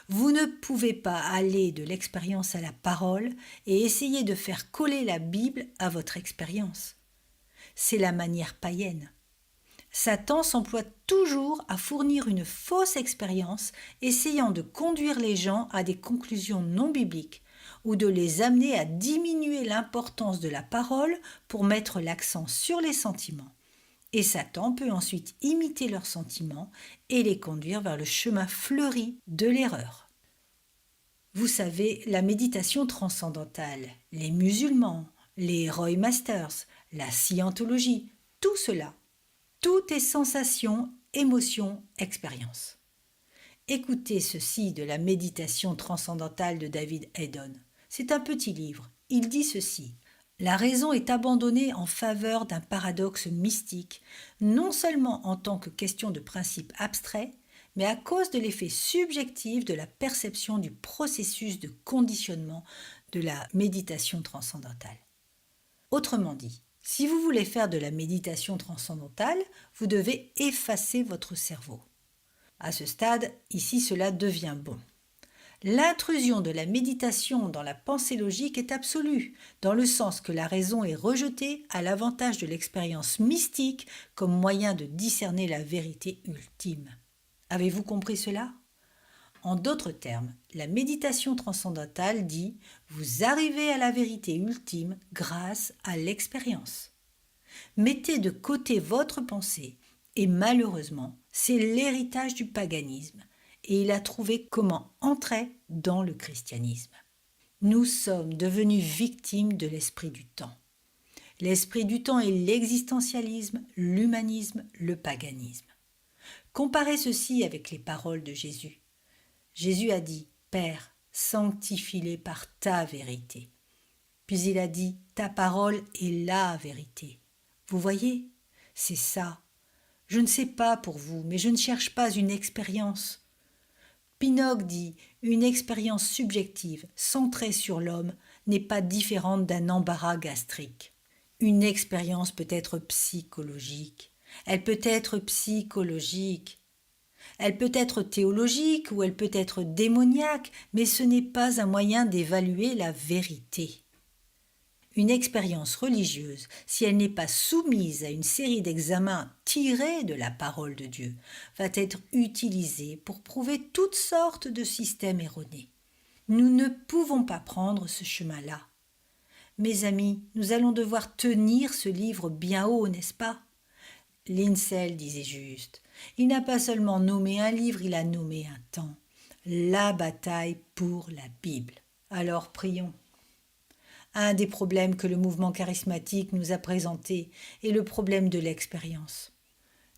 Vous ne pouvez pas aller de l'expérience à la parole et essayer de faire coller la Bible à votre expérience. C'est la manière païenne. Satan s'emploie toujours à fournir une fausse expérience, essayant de conduire les gens à des conclusions non bibliques ou de les amener à diminuer l'importance de la parole pour mettre l'accent sur les sentiments. Et Satan peut ensuite imiter leurs sentiments et les conduire vers le chemin fleuri de l'erreur. Vous savez, la méditation transcendantale, les musulmans, les Roy Masters, la scientologie, tout cela, tout est sensation, émotion, expérience. Écoutez ceci de la méditation transcendantale de David Haddon. C'est un petit livre. Il dit ceci. La raison est abandonnée en faveur d'un paradoxe mystique, non seulement en tant que question de principe abstrait, mais à cause de l'effet subjectif de la perception du processus de conditionnement de la méditation transcendantale. Autrement dit, si vous voulez faire de la méditation transcendantale, vous devez effacer votre cerveau. À ce stade, ici, cela devient bon. L'intrusion de la méditation dans la pensée logique est absolue, dans le sens que la raison est rejetée à l'avantage de l'expérience mystique comme moyen de discerner la vérité ultime. Avez-vous compris cela ? En d'autres termes, la méditation transcendantale dit « Vous arrivez à la vérité ultime grâce à l'expérience ». Mettez de côté votre pensée et malheureusement, c'est l'héritage du paganisme et il a trouvé comment entrer dans le christianisme. Nous sommes devenus victimes de l'esprit du temps. L'esprit du temps est l'existentialisme, l'humanisme, le paganisme. Comparez ceci avec les paroles de Jésus. Jésus a dit « Père, sanctifie-les par ta vérité ». Puis il a dit « Ta parole est la vérité ». Vous voyez, c'est ça. Je ne sais pas pour vous, mais je ne cherche pas une expérience. Pinnock dit « Une expérience subjective, centrée sur l'homme, n'est pas différente d'un embarras gastrique. Une expérience peut être psychologique. Elle peut être psychologique. Elle peut être théologique ou elle peut être démoniaque, mais ce n'est pas un moyen d'évaluer la vérité. Une expérience religieuse, si elle n'est pas soumise à une série d'examens tirés de la parole de Dieu, va être utilisée pour prouver toutes sortes de systèmes erronés. Nous ne pouvons pas prendre ce chemin-là. Mes amis, nous allons devoir tenir ce livre bien haut, n'est-ce pas ? Linsel disait juste, il n'a pas seulement nommé un livre, il a nommé un temps. La bataille pour la Bible. Alors prions. Un des problèmes que le mouvement charismatique nous a présenté est le problème de l'expérience.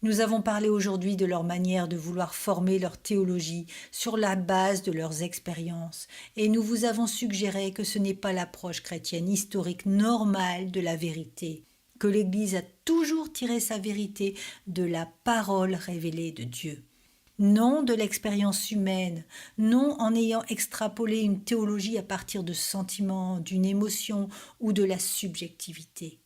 Nous avons parlé aujourd'hui de leur manière de vouloir former leur théologie sur la base de leurs expériences et nous vous avons suggéré que ce n'est pas l'approche chrétienne historique normale de la vérité, que l'Église a toujours tiré sa vérité de la parole révélée de Dieu. Non de l'expérience humaine, non en ayant extrapolé une théologie à partir de sentiments, d'une émotion ou de la subjectivité.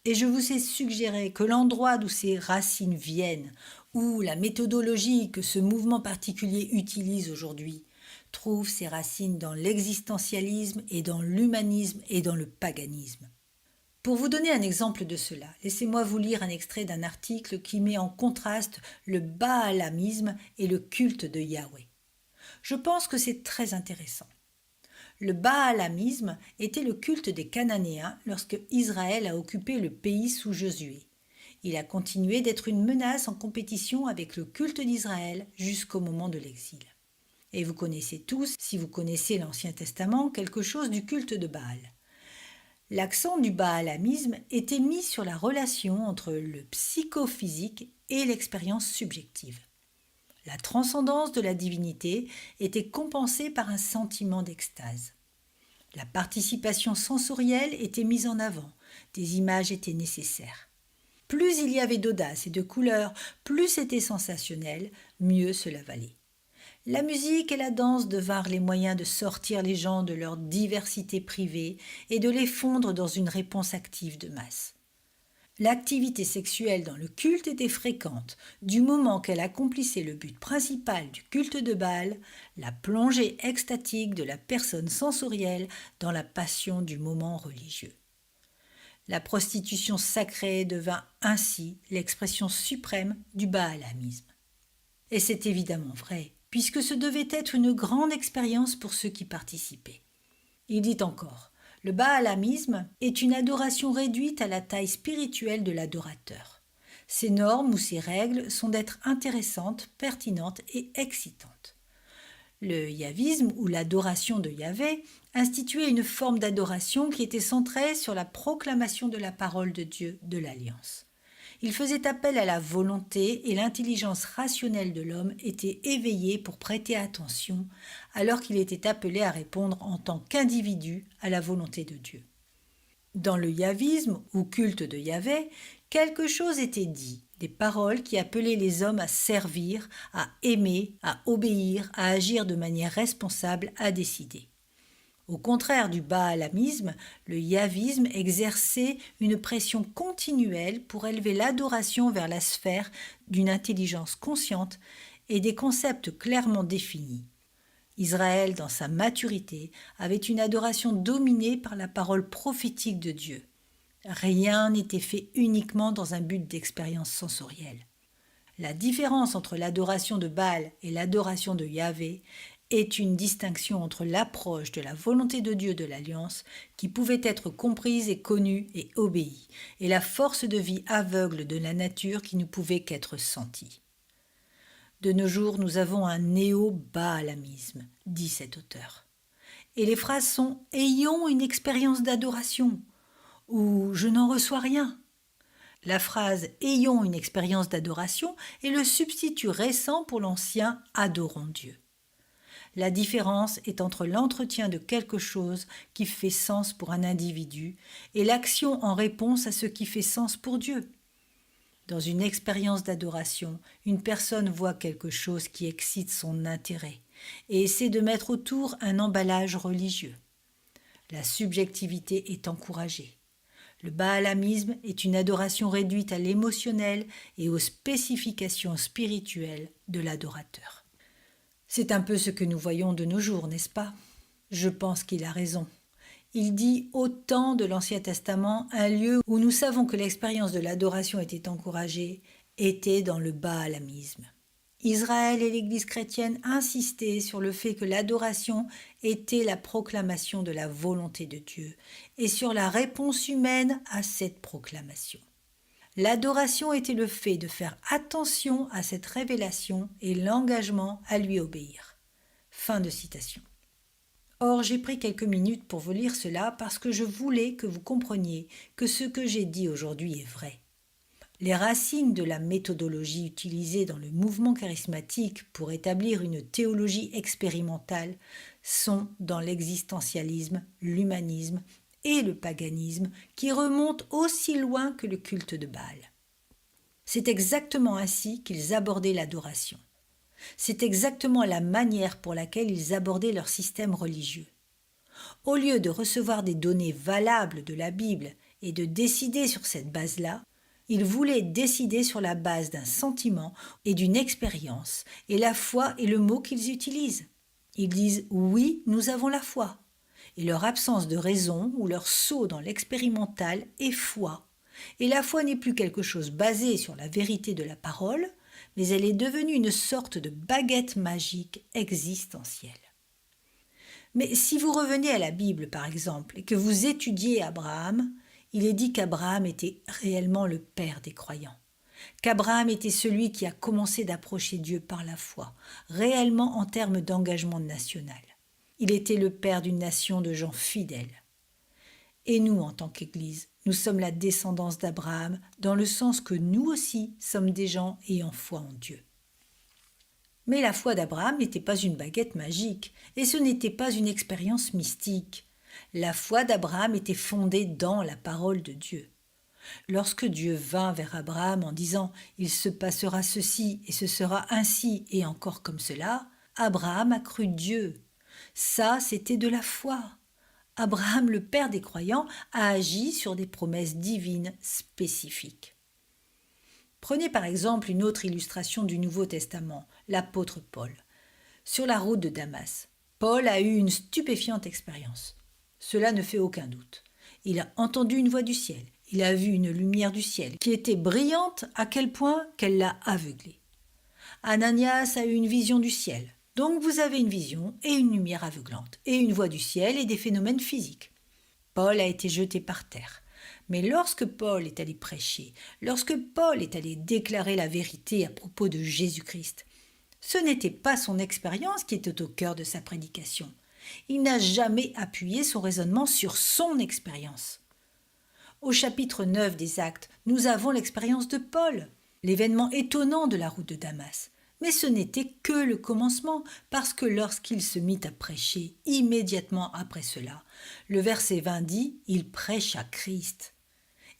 Et je vous ai suggéré que l'endroit d'où ces racines viennent, ou la méthodologie que ce mouvement particulier utilise aujourd'hui, trouve ses racines dans l'existentialisme et dans l'humanisme et dans le paganisme. Pour vous donner un exemple de cela, laissez-moi vous lire un extrait d'un article qui met en contraste le baalamisme et le culte de Yahweh. Je pense que c'est très intéressant. Le baalamisme était le culte des Cananéens lorsque Israël a occupé le pays sous Josué. Il a continué d'être une menace en compétition avec le culte d'Israël jusqu'au moment de l'exil. Et vous connaissez tous, si vous connaissez l'Ancien Testament, quelque chose du culte de Baal. L'accent du baalamisme était mis sur la relation entre le psychophysique et l'expérience subjective. La transcendance de la divinité était compensée par un sentiment d'extase. La participation sensorielle était mise en avant, des images étaient nécessaires. Plus il y avait d'audace et de couleurs, plus c'était sensationnel, mieux cela valait. La musique et la danse devinrent les moyens de sortir les gens de leur diversité privée et de les fondre dans une réponse active de masse. L'activité sexuelle dans le culte était fréquente, du moment qu'elle accomplissait le but principal du culte de Baal, la plongée extatique de la personne sensorielle dans la passion du moment religieux. La prostitution sacrée devint ainsi l'expression suprême du baalamisme. Et c'est évidemment vrai, puisque ce devait être une grande expérience pour ceux qui participaient. Il dit encore, le baalamisme est une adoration réduite à la taille spirituelle de l'adorateur. Ses normes ou ses règles sont d'être intéressantes, pertinentes et excitantes. Le yavisme ou l'adoration de Yahvé instituait une forme d'adoration qui était centrée sur la proclamation de la parole de Dieu de l'Alliance. Il faisait appel à la volonté et l'intelligence rationnelle de l'homme était éveillée pour prêter attention alors qu'il était appelé à répondre en tant qu'individu à la volonté de Dieu. Dans le yavisme ou culte de Yahvé, quelque chose était dit, des paroles qui appelaient les hommes à servir, à aimer, à obéir, à agir de manière responsable, à décider. Au contraire du baalamisme, le yavisme exerçait une pression continuelle pour élever l'adoration vers la sphère d'une intelligence consciente et des concepts clairement définis. Israël, dans sa maturité, avait une adoration dominée par la parole prophétique de Dieu. Rien n'était fait uniquement dans un but d'expérience sensorielle. La différence entre l'adoration de Baal et l'adoration de Yahvé est une distinction entre l'approche de la volonté de Dieu de l'Alliance qui pouvait être comprise et connue et obéie, et la force de vie aveugle de la nature qui ne pouvait qu'être sentie. De nos jours, nous avons un néo-baalamisme, dit cet auteur. Et les phrases sont « ayons une expérience d'adoration » ou « je n'en reçois rien ». La phrase « ayons une expérience d'adoration » est le substitut récent pour l'ancien « adorons Dieu ». La différence est entre l'entretien de quelque chose qui fait sens pour un individu et l'action en réponse à ce qui fait sens pour Dieu. Dans une expérience d'adoration, une personne voit quelque chose qui excite son intérêt et essaie de mettre autour un emballage religieux. La subjectivité est encouragée. Le baalamisme est une adoration réduite à l'émotionnel et aux spécifications spirituelles de l'adorateur. C'est un peu ce que nous voyons de nos jours, n'est-ce pas ? Je pense qu'il a raison. Il dit au temps de l'Ancien Testament, un lieu où nous savons que l'expérience de l'adoration était encouragée, était dans le baalamisme. Israël et l'Église chrétienne insistaient sur le fait que l'adoration était la proclamation de la volonté de Dieu et sur la réponse humaine à cette proclamation. L'adoration était le fait de faire attention à cette révélation et l'engagement à lui obéir. Fin de citation. Or, j'ai pris quelques minutes pour vous lire cela parce que je voulais que vous compreniez que ce que j'ai dit aujourd'hui est vrai. Les racines de la méthodologie utilisée dans le mouvement charismatique pour établir une théologie expérimentale sont dans l'existentialisme, l'humanisme et le paganisme qui remontent aussi loin que le culte de Baal. C'est exactement ainsi qu'ils abordaient l'adoration. C'est exactement la manière pour laquelle ils abordaient leur système religieux. Au lieu de recevoir des données valables de la Bible et de décider sur cette base-là, ils voulaient décider sur la base d'un sentiment et d'une expérience, et la foi est le mot qu'ils utilisent. Ils disent « oui, nous avons la foi », et leur absence de raison ou leur saut dans l'expérimental est foi. Et la foi n'est plus quelque chose basé sur la vérité de la parole, mais elle est devenue une sorte de baguette magique existentielle. Mais si vous revenez à la Bible, par exemple, et que vous étudiez Abraham, il est dit qu'Abraham était réellement le père des croyants, qu'Abraham était celui qui a commencé d'approcher Dieu par la foi, réellement en termes d'engagement national. Il était le père d'une nation de gens fidèles. Et nous, en tant qu'Église, nous sommes la descendance d'Abraham, dans le sens que nous aussi sommes des gens ayant foi en Dieu. Mais la foi d'Abraham n'était pas une baguette magique, et ce n'était pas une expérience mystique. La foi d'Abraham était fondée dans la parole de Dieu. Lorsque Dieu vint vers Abraham en disant « Il se passera ceci et ce sera ainsi et encore comme cela », Abraham a cru Dieu. Ça, c'était de la foi. Abraham, le père des croyants, a agi sur des promesses divines spécifiques. Prenez par exemple une autre illustration du Nouveau Testament, l'apôtre Paul. Sur la route de Damas, Paul a eu une stupéfiante expérience. Cela ne fait aucun doute. Il a entendu une voix du ciel. Il a vu une lumière du ciel qui était brillante à quel point qu'elle l'a aveuglé. Ananias a eu une vision du ciel. Donc vous avez une vision et une lumière aveuglante, et une voix du ciel et des phénomènes physiques. Paul a été jeté par terre. Mais lorsque Paul est allé prêcher, lorsque Paul est allé déclarer la vérité à propos de Jésus-Christ, ce n'était pas son expérience qui était au cœur de sa prédication. Il n'a jamais appuyé son raisonnement sur son expérience. Au chapitre 9 des Actes, nous avons l'expérience de Paul, l'événement étonnant de la route de Damas. Mais ce n'était que le commencement, parce que lorsqu'il se mit à prêcher, immédiatement après cela, le verset 20 dit « Il prêcha Christ ».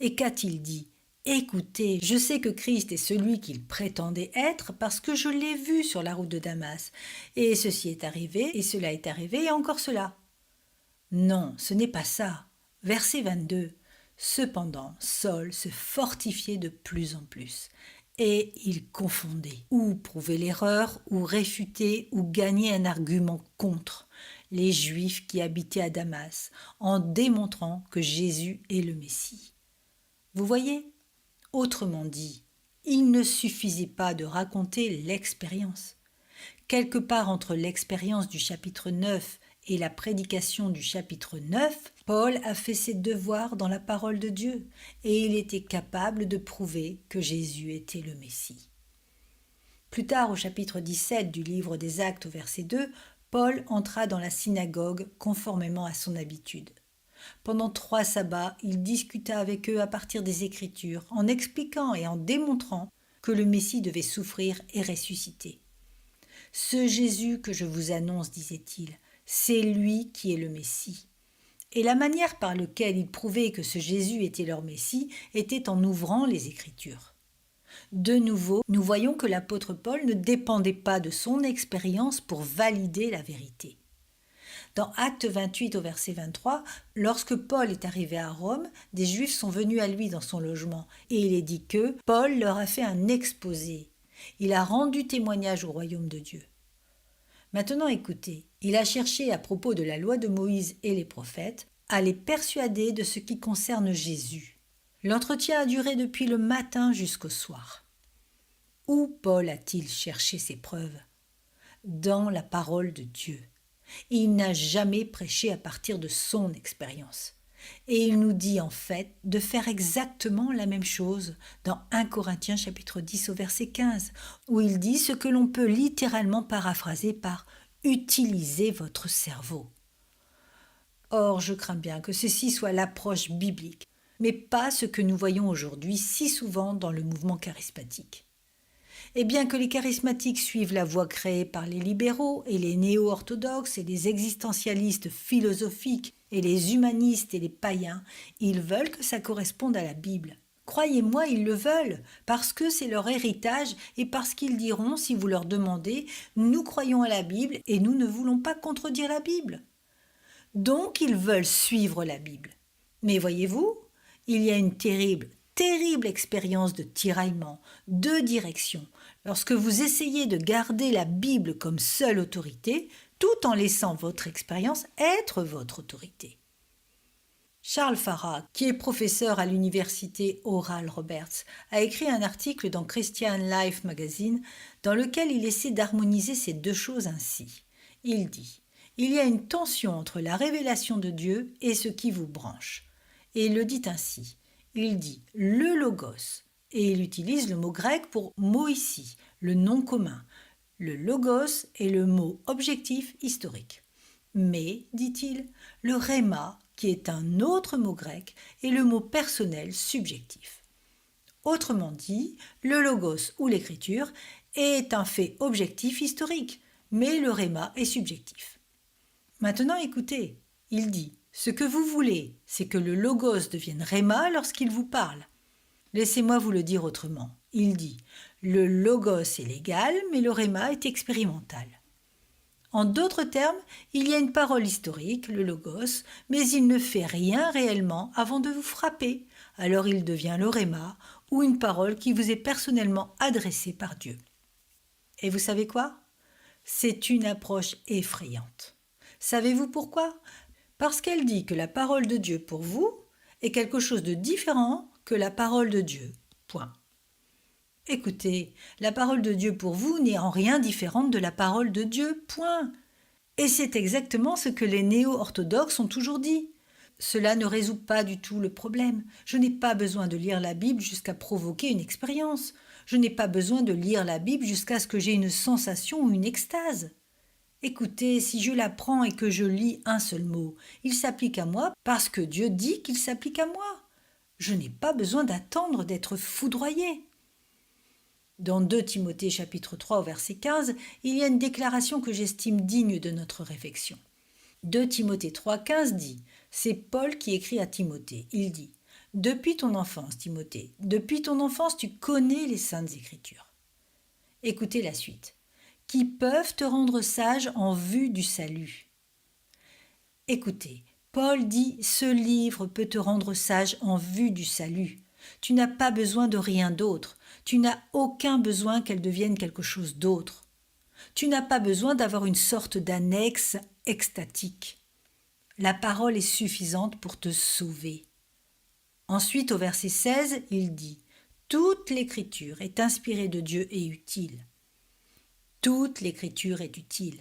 Et qu'a-t-il dit ? « Écoutez, je sais que Christ est celui qu'il prétendait être parce que je l'ai vu sur la route de Damas. Et ceci est arrivé, et cela est arrivé, et encore cela. » Non, ce n'est pas ça. Verset 22. Cependant, Saul se fortifiait de plus en plus. Et il confondait, ou prouvait l'erreur, ou réfutait, ou gagnait un argument contre les Juifs qui habitaient à Damas, en démontrant que Jésus est le Messie. Vous voyez ? Autrement dit, il ne suffisait pas de raconter l'expérience. Quelque part entre l'expérience du chapitre 9 et la prédication du chapitre 9, Paul a fait ses devoirs dans la parole de Dieu et il était capable de prouver que Jésus était le Messie. Plus tard, au chapitre 17 du livre des Actes au verset 2, Paul entra dans la synagogue conformément à son habitude. Pendant 3 sabbats, il discuta avec eux à partir des Écritures, en expliquant et en démontrant que le Messie devait souffrir et ressusciter. « Ce Jésus que je vous annonce, disait-il, c'est lui qui est le Messie. » Et la manière par laquelle ils prouvaient que ce Jésus était leur Messie était en ouvrant les Écritures. De nouveau, nous voyons que l'apôtre Paul ne dépendait pas de son expérience pour valider la vérité. Dans Acte 28 au verset 23, lorsque Paul est arrivé à Rome, des Juifs sont venus à lui dans son logement et il est dit que Paul leur a fait un exposé. Il a rendu témoignage au royaume de Dieu. Maintenant écoutez, il a cherché à propos de la loi de Moïse et les prophètes à les persuader de ce qui concerne Jésus. L'entretien a duré depuis le matin jusqu'au soir. Où Paul a-t-il cherché ses preuves ? Dans la parole de Dieu. Il n'a jamais prêché à partir de son expérience. Et il nous dit en fait de faire exactement la même chose dans 1 Corinthiens chapitre 10 au verset 15, où il dit ce que l'on peut littéralement paraphraser par « utilisez votre cerveau ». Or, je crains bien que ceci soit l'approche biblique, mais pas ce que nous voyons aujourd'hui si souvent dans le mouvement charismatique. Et bien que les charismatiques suivent la voie créée par les libéraux et les néo-orthodoxes et les existentialistes philosophiques et les humanistes et les païens, ils veulent que ça corresponde à la Bible. Croyez-moi, ils le veulent, parce que c'est leur héritage et parce qu'ils diront, si vous leur demandez, « Nous croyons à la Bible et nous ne voulons pas contredire la Bible ». Donc, ils veulent suivre la Bible. Mais voyez-vous, il y a une terrible expérience de tiraillement, de direction, lorsque vous essayez de garder la Bible comme seule autorité, tout en laissant votre expérience être votre autorité. Charles Farrar, qui est professeur à l'université Oral Roberts, a écrit un article dans Christian Life Magazine dans lequel il essaie d'harmoniser ces deux choses ainsi. Il dit « Il y a une tension entre la révélation de Dieu et ce qui vous branche. » Et il le dit ainsi. Il dit « le logos » et il utilise le mot grec pour « moïsi », le nom commun. Le logos est le mot objectif historique. Mais, dit-il, le rhéma, qui est un autre mot grec, est le mot personnel subjectif. Autrement dit, le logos ou l'écriture est un fait objectif historique, mais le rhéma est subjectif. Maintenant écoutez, il dit « Ce que vous voulez, c'est que le logos devienne rhéma lorsqu'il vous parle. » Laissez-moi vous le dire autrement. Il dit « Le logos est légal, mais le rhéma est expérimental. » En d'autres termes, il y a une parole historique, le logos, mais il ne fait rien réellement avant de vous frapper. Alors il devient le rhéma, ou une parole qui vous est personnellement adressée par Dieu. Et vous savez quoi ? C'est une approche effrayante. Savez-vous pourquoi ? Parce qu'elle dit que la parole de Dieu pour vous est quelque chose de différent que la parole de Dieu. Point. Écoutez, la parole de Dieu pour vous n'est en rien différente de la parole de Dieu. Point. Et c'est exactement ce que les néo-orthodoxes ont toujours dit. Cela ne résout pas du tout le problème. Je n'ai pas besoin de lire la Bible jusqu'à provoquer une expérience. Je n'ai pas besoin de lire la Bible jusqu'à ce que j'ai une sensation ou une extase. Écoutez, si je la prends et que je lis un seul mot, il s'applique à moi parce que Dieu dit qu'il s'applique à moi. Je n'ai pas besoin d'attendre d'être foudroyé. Dans 2 Timothée chapitre 3 au verset 15, il y a une déclaration que j'estime digne de notre réflexion. 2 Timothée 3,15 dit, c'est Paul qui écrit à Timothée, il dit « Depuis ton enfance, Timothée, depuis ton enfance, tu connais les saintes écritures. » Écoutez la suite. « Qui peuvent te rendre sage en vue du salut. » Écoutez, Paul dit « Ce livre peut te rendre sage en vue du salut. » Tu n'as pas besoin de rien d'autre. Tu n'as aucun besoin qu'elle devienne quelque chose d'autre. Tu n'as pas besoin d'avoir une sorte d'annexe extatique. La parole est suffisante pour te sauver. Ensuite, au verset 16, il dit « Toute l'écriture est inspirée de Dieu et utile. » Toute l'écriture est utile.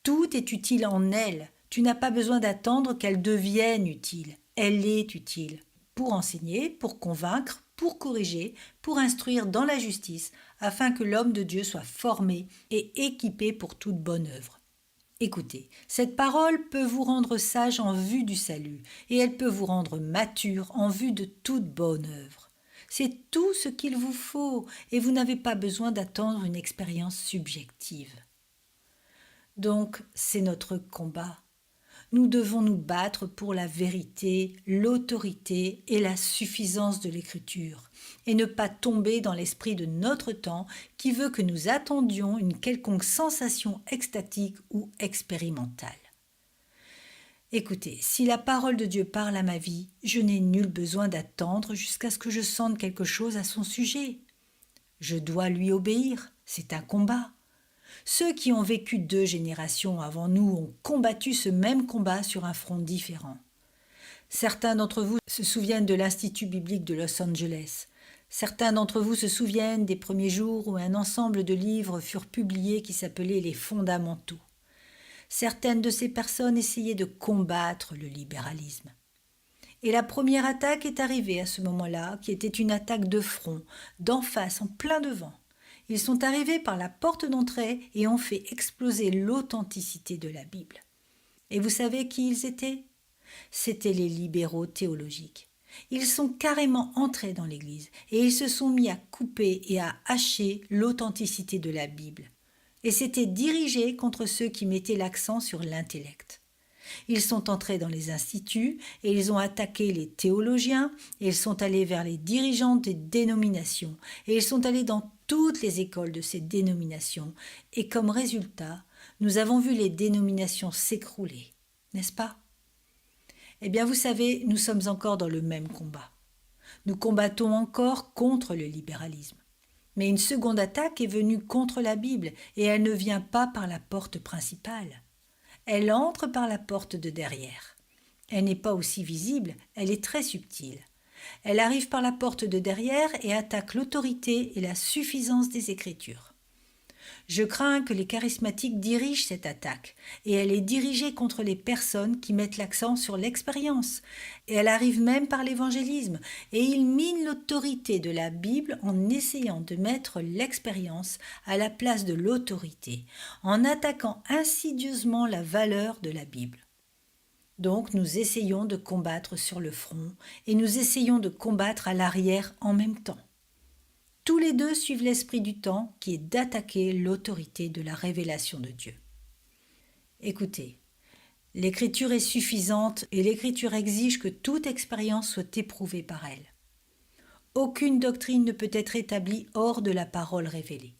Tout est utile en elle. Tu n'as pas besoin d'attendre qu'elle devienne utile. Elle est utile. Pour enseigner, pour convaincre, pour corriger, pour instruire dans la justice, afin que l'homme de Dieu soit formé et équipé pour toute bonne œuvre. Écoutez, cette parole peut vous rendre sage en vue du salut, et elle peut vous rendre mature en vue de toute bonne œuvre. C'est tout ce qu'il vous faut, et vous n'avez pas besoin d'attendre une expérience subjective. Donc, c'est notre combat. Nous devons nous battre pour la vérité, l'autorité et la suffisance de l'écriture, et ne pas tomber dans l'esprit de notre temps qui veut que nous attendions une quelconque sensation extatique ou expérimentale. Écoutez, si la parole de Dieu parle à ma vie, je n'ai nul besoin d'attendre jusqu'à ce que je sente quelque chose à son sujet. Je dois lui obéir, c'est un combat. Ceux qui ont vécu 2 générations avant nous ont combattu ce même combat sur un front différent. Certains d'entre vous se souviennent de l'Institut biblique de Los Angeles. Certains d'entre vous se souviennent des premiers jours où un ensemble de livres furent publiés qui s'appelaient les Fondamentaux. Certaines de ces personnes essayaient de combattre le libéralisme. Et la première attaque est arrivée à ce moment-là, qui était une attaque de front, d'en face, en plein devant. Ils sont arrivés par la porte d'entrée et ont fait exploser l'authenticité de la Bible. Et vous savez qui ils étaient ? C'étaient les libéraux théologiques. Ils sont carrément entrés dans l'Église et ils se sont mis à couper et à hacher l'authenticité de la Bible. Et c'était dirigé contre ceux qui mettaient l'accent sur l'intellect. Ils sont entrés dans les instituts et ils ont attaqué les théologiens et ils sont allés vers les dirigeants des dénominations et ils sont allés dans toutes les écoles de ces dénominations et comme résultat, nous avons vu les dénominations s'écrouler, n'est-ce pas ? Eh bien, vous savez, nous sommes encore dans le même combat. Nous combattons encore contre le libéralisme. Mais une seconde attaque est venue contre la Bible et elle ne vient pas par la porte principale. Elle entre par la porte de derrière. Elle n'est pas aussi visible, elle est très subtile. Elle arrive par la porte de derrière et attaque l'autorité et la suffisance des Écritures. Je crains que les charismatiques dirigent cette attaque, et elle est dirigée contre les personnes qui mettent l'accent sur l'expérience, et elle arrive même par l'évangélisme, et ils minent l'autorité de la Bible en essayant de mettre l'expérience à la place de l'autorité, en attaquant insidieusement la valeur de la Bible. Donc nous essayons de combattre sur le front, et nous essayons de combattre à l'arrière en même temps. Tous les deux suivent l'esprit du temps qui est d'attaquer l'autorité de la révélation de Dieu. Écoutez, l'écriture est suffisante et l'écriture exige que toute expérience soit éprouvée par elle. Aucune doctrine ne peut être établie hors de la parole révélée.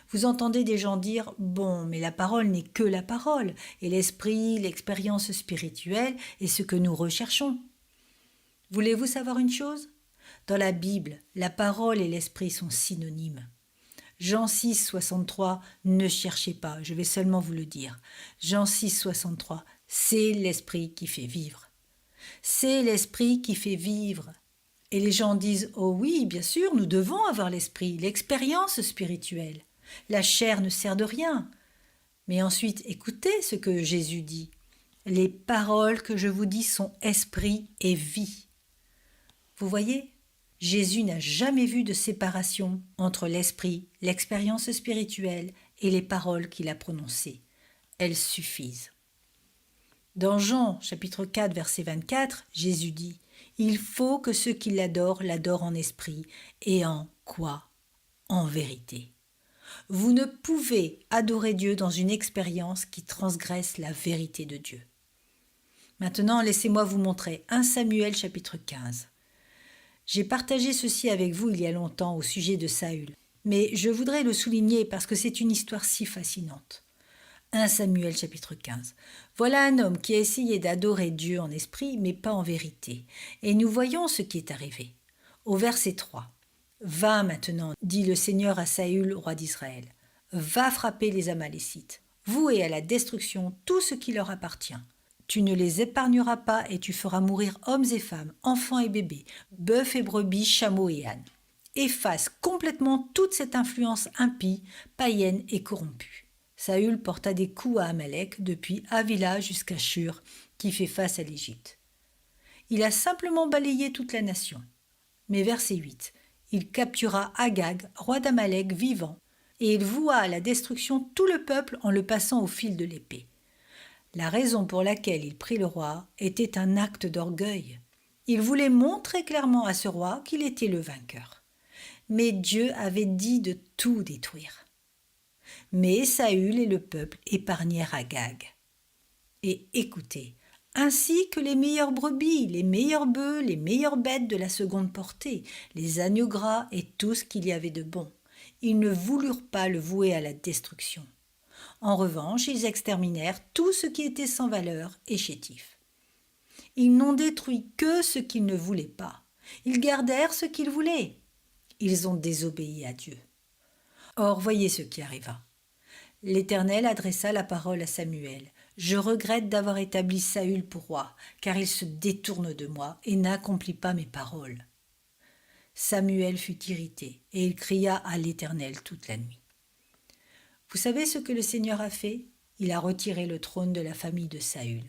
Vous entendez des gens dire « Bon, mais la parole n'est que la parole, et l'esprit, l'expérience spirituelle est ce que nous recherchons. » Voulez-vous savoir une chose ? Dans la Bible, la parole et l'esprit sont synonymes. Jean 6, 63, ne cherchez pas, je vais seulement vous le dire. Jean 6, 63, c'est l'esprit qui fait vivre. C'est l'esprit qui fait vivre. Et les gens disent, oh oui, bien sûr, nous devons avoir l'esprit, l'expérience spirituelle. La chair ne sert de rien. Mais ensuite, écoutez ce que Jésus dit. Les paroles que je vous dis sont esprit et vie. Vous voyez ? Jésus n'a jamais vu de séparation entre l'esprit, l'expérience spirituelle et les paroles qu'il a prononcées. Elles suffisent. Dans Jean, chapitre 4, verset 24, Jésus dit « Il faut que ceux qui l'adorent en esprit et en quoi ? En vérité. » Vous ne pouvez adorer Dieu dans une expérience qui transgresse la vérité de Dieu. Maintenant, laissez-moi vous montrer 1 Samuel, chapitre 15. J'ai partagé ceci avec vous il y a longtemps au sujet de Saül, mais je voudrais le souligner parce que c'est une histoire si fascinante. 1 Samuel chapitre 15. Voilà un homme qui a essayé d'adorer Dieu en esprit, mais pas en vérité. Et nous voyons ce qui est arrivé. Au verset 3. « Va maintenant, dit le Seigneur à Saül, roi d'Israël. Va frapper les Amalécites, vouer à la destruction tout ce qui leur appartient. Tu ne les épargneras pas et tu feras mourir hommes et femmes, enfants et bébés, bœufs et brebis, chameaux et ânes. Efface complètement toute cette influence impie, païenne et corrompue. » Saül porta des coups à Amalek depuis Havila jusqu'à Shur, qui fait face à l'Égypte. Il a simplement balayé toute la nation. Mais verset 8, il captura Agag, roi d'Amalek, vivant, et il voua à la destruction tout le peuple en le passant au fil de l'épée. La raison pour laquelle il prit le roi était un acte d'orgueil. Il voulait montrer clairement à ce roi qu'il était le vainqueur. Mais Dieu avait dit de tout détruire. Mais Saül et le peuple épargnèrent Agag. Et écoutez, ainsi que les meilleures brebis, les meilleurs bœufs, les meilleures bêtes de la seconde portée, les agneaux gras et tout ce qu'il y avait de bon. Ils ne voulurent pas le vouer à la destruction. En revanche, ils exterminèrent tout ce qui était sans valeur et chétif. Ils n'ont détruit que ce qu'ils ne voulaient pas. Ils gardèrent ce qu'ils voulaient. Ils ont désobéi à Dieu. Or, voyez ce qui arriva. L'Éternel adressa la parole à Samuel. « Je regrette d'avoir établi Saül pour roi, car il se détourne de moi et n'accomplit pas mes paroles. » Samuel fut irrité et il cria à l'Éternel toute la nuit. Vous savez ce que le Seigneur a fait ? Il a retiré le trône de la famille de Saül.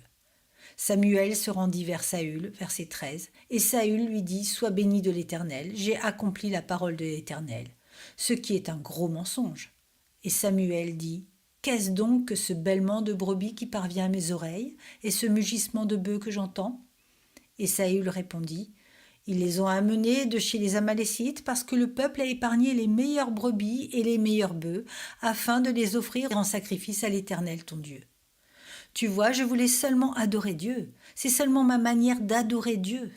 Samuel se rendit vers Saül, verset 13, et Saül lui dit « Sois béni de l'Éternel, j'ai accompli la parole de l'Éternel », ce qui est un gros mensonge. Et Samuel dit « Qu'est-ce donc que ce bêlement de brebis qui parvient à mes oreilles et ce mugissement de bœufs que j'entends ?» Et Saül répondit « Ils les ont amenés de chez les Amalécites parce que le peuple a épargné les meilleures brebis et les meilleurs bœufs afin de les offrir en sacrifice à l'Éternel ton Dieu. Tu vois, je voulais seulement adorer Dieu. C'est seulement ma manière d'adorer Dieu. »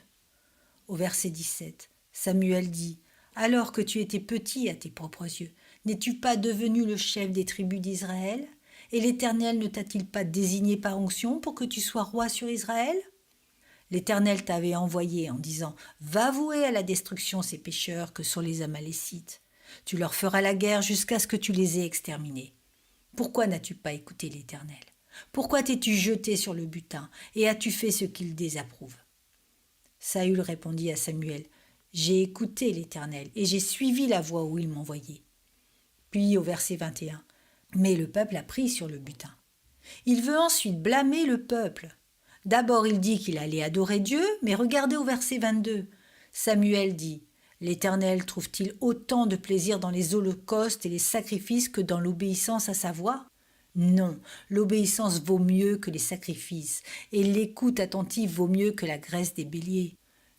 Au verset 17, Samuel dit « Alors que tu étais petit à tes propres yeux, n'es-tu pas devenu le chef des tribus d'Israël? Et l'Éternel ne t'a-t-il pas désigné par onction pour que tu sois roi sur Israël? L'Éternel t'avait envoyé en disant « Va vouer à la destruction ces pécheurs que sont les Amalécites. Tu leur feras la guerre jusqu'à ce que tu les aies exterminés. Pourquoi n'as-tu pas écouté l'Éternel? Pourquoi t'es-tu jeté sur le butin et as-tu fait ce qu'il désapprouve ?» Saül répondit à Samuel « J'ai écouté l'Éternel et j'ai suivi la voie où il m'envoyait. » Puis au verset 21, mais le peuple a pris sur le butin. Il veut ensuite blâmer le peuple. D'abord il dit qu'il allait adorer Dieu, mais regardez au verset 22. Samuel dit, l'Éternel trouve-t-il autant de plaisir dans les holocaustes et les sacrifices que dans l'obéissance à sa voix ? Non, l'obéissance vaut mieux que les sacrifices, et l'écoute attentive vaut mieux que la graisse des béliers.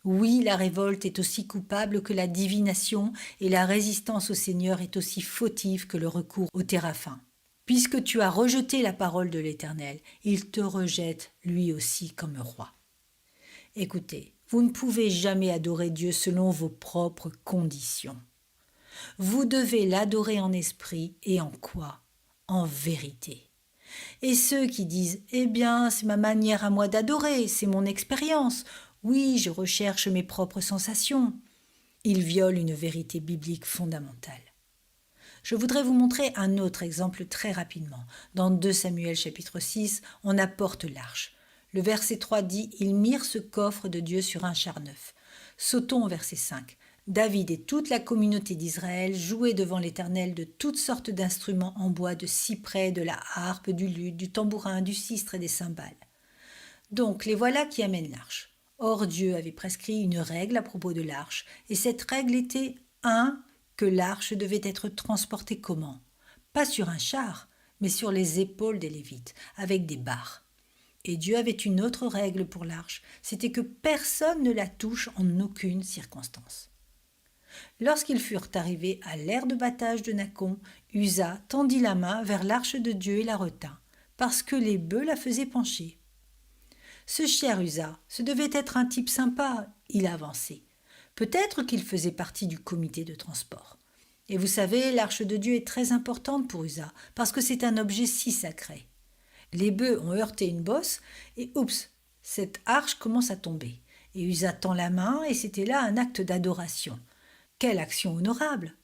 Oui, la révolte est aussi coupable que la divination, et la résistance au Seigneur est aussi fautive que le recours au téraphim. Puisque tu as rejeté la parole de l'Éternel, il te rejette lui aussi comme roi. Écoutez, vous ne pouvez jamais adorer Dieu selon vos propres conditions. Vous devez l'adorer en esprit et en quoi ? En vérité. Et ceux qui disent « Eh bien, c'est ma manière à moi d'adorer, c'est mon expérience. Oui, je recherche mes propres sensations. » Ils violent une vérité biblique fondamentale. Je voudrais vous montrer un autre exemple très rapidement. Dans 2 Samuel chapitre 6, on apporte l'arche. Le verset 3 dit « Ils mirent ce coffre de Dieu sur un char neuf ». Sautons au verset 5. David et toute la communauté d'Israël jouaient devant l'Éternel de toutes sortes d'instruments en bois, de cyprès, de la harpe, du luth, du tambourin, du sistre et des cymbales. Donc les voilà qui amènent l'arche. Or Dieu avait prescrit une règle à propos de l'arche, et cette règle était 1. Que l'arche devait être transportée comment ? Pas sur un char, mais sur les épaules des Lévites, avec des barres. Et Dieu avait une autre règle pour l'arche, c'était que personne ne la touche en aucune circonstance. Lorsqu'ils furent arrivés à l'aire de battage de Nacon, Uza tendit la main vers l'arche de Dieu et la retint, parce que les bœufs la faisaient pencher. Ce cher Uza, ce devait être un type sympa, il avançait. Peut-être qu'il faisait partie du comité de transport. Et vous savez, l'arche de Dieu est très importante pour Uza, parce que c'est un objet si sacré. Les bœufs ont heurté une bosse, et oups, cette arche commence à tomber. Et Uza tend la main, et c'était là un acte d'adoration. Quelle action honorable!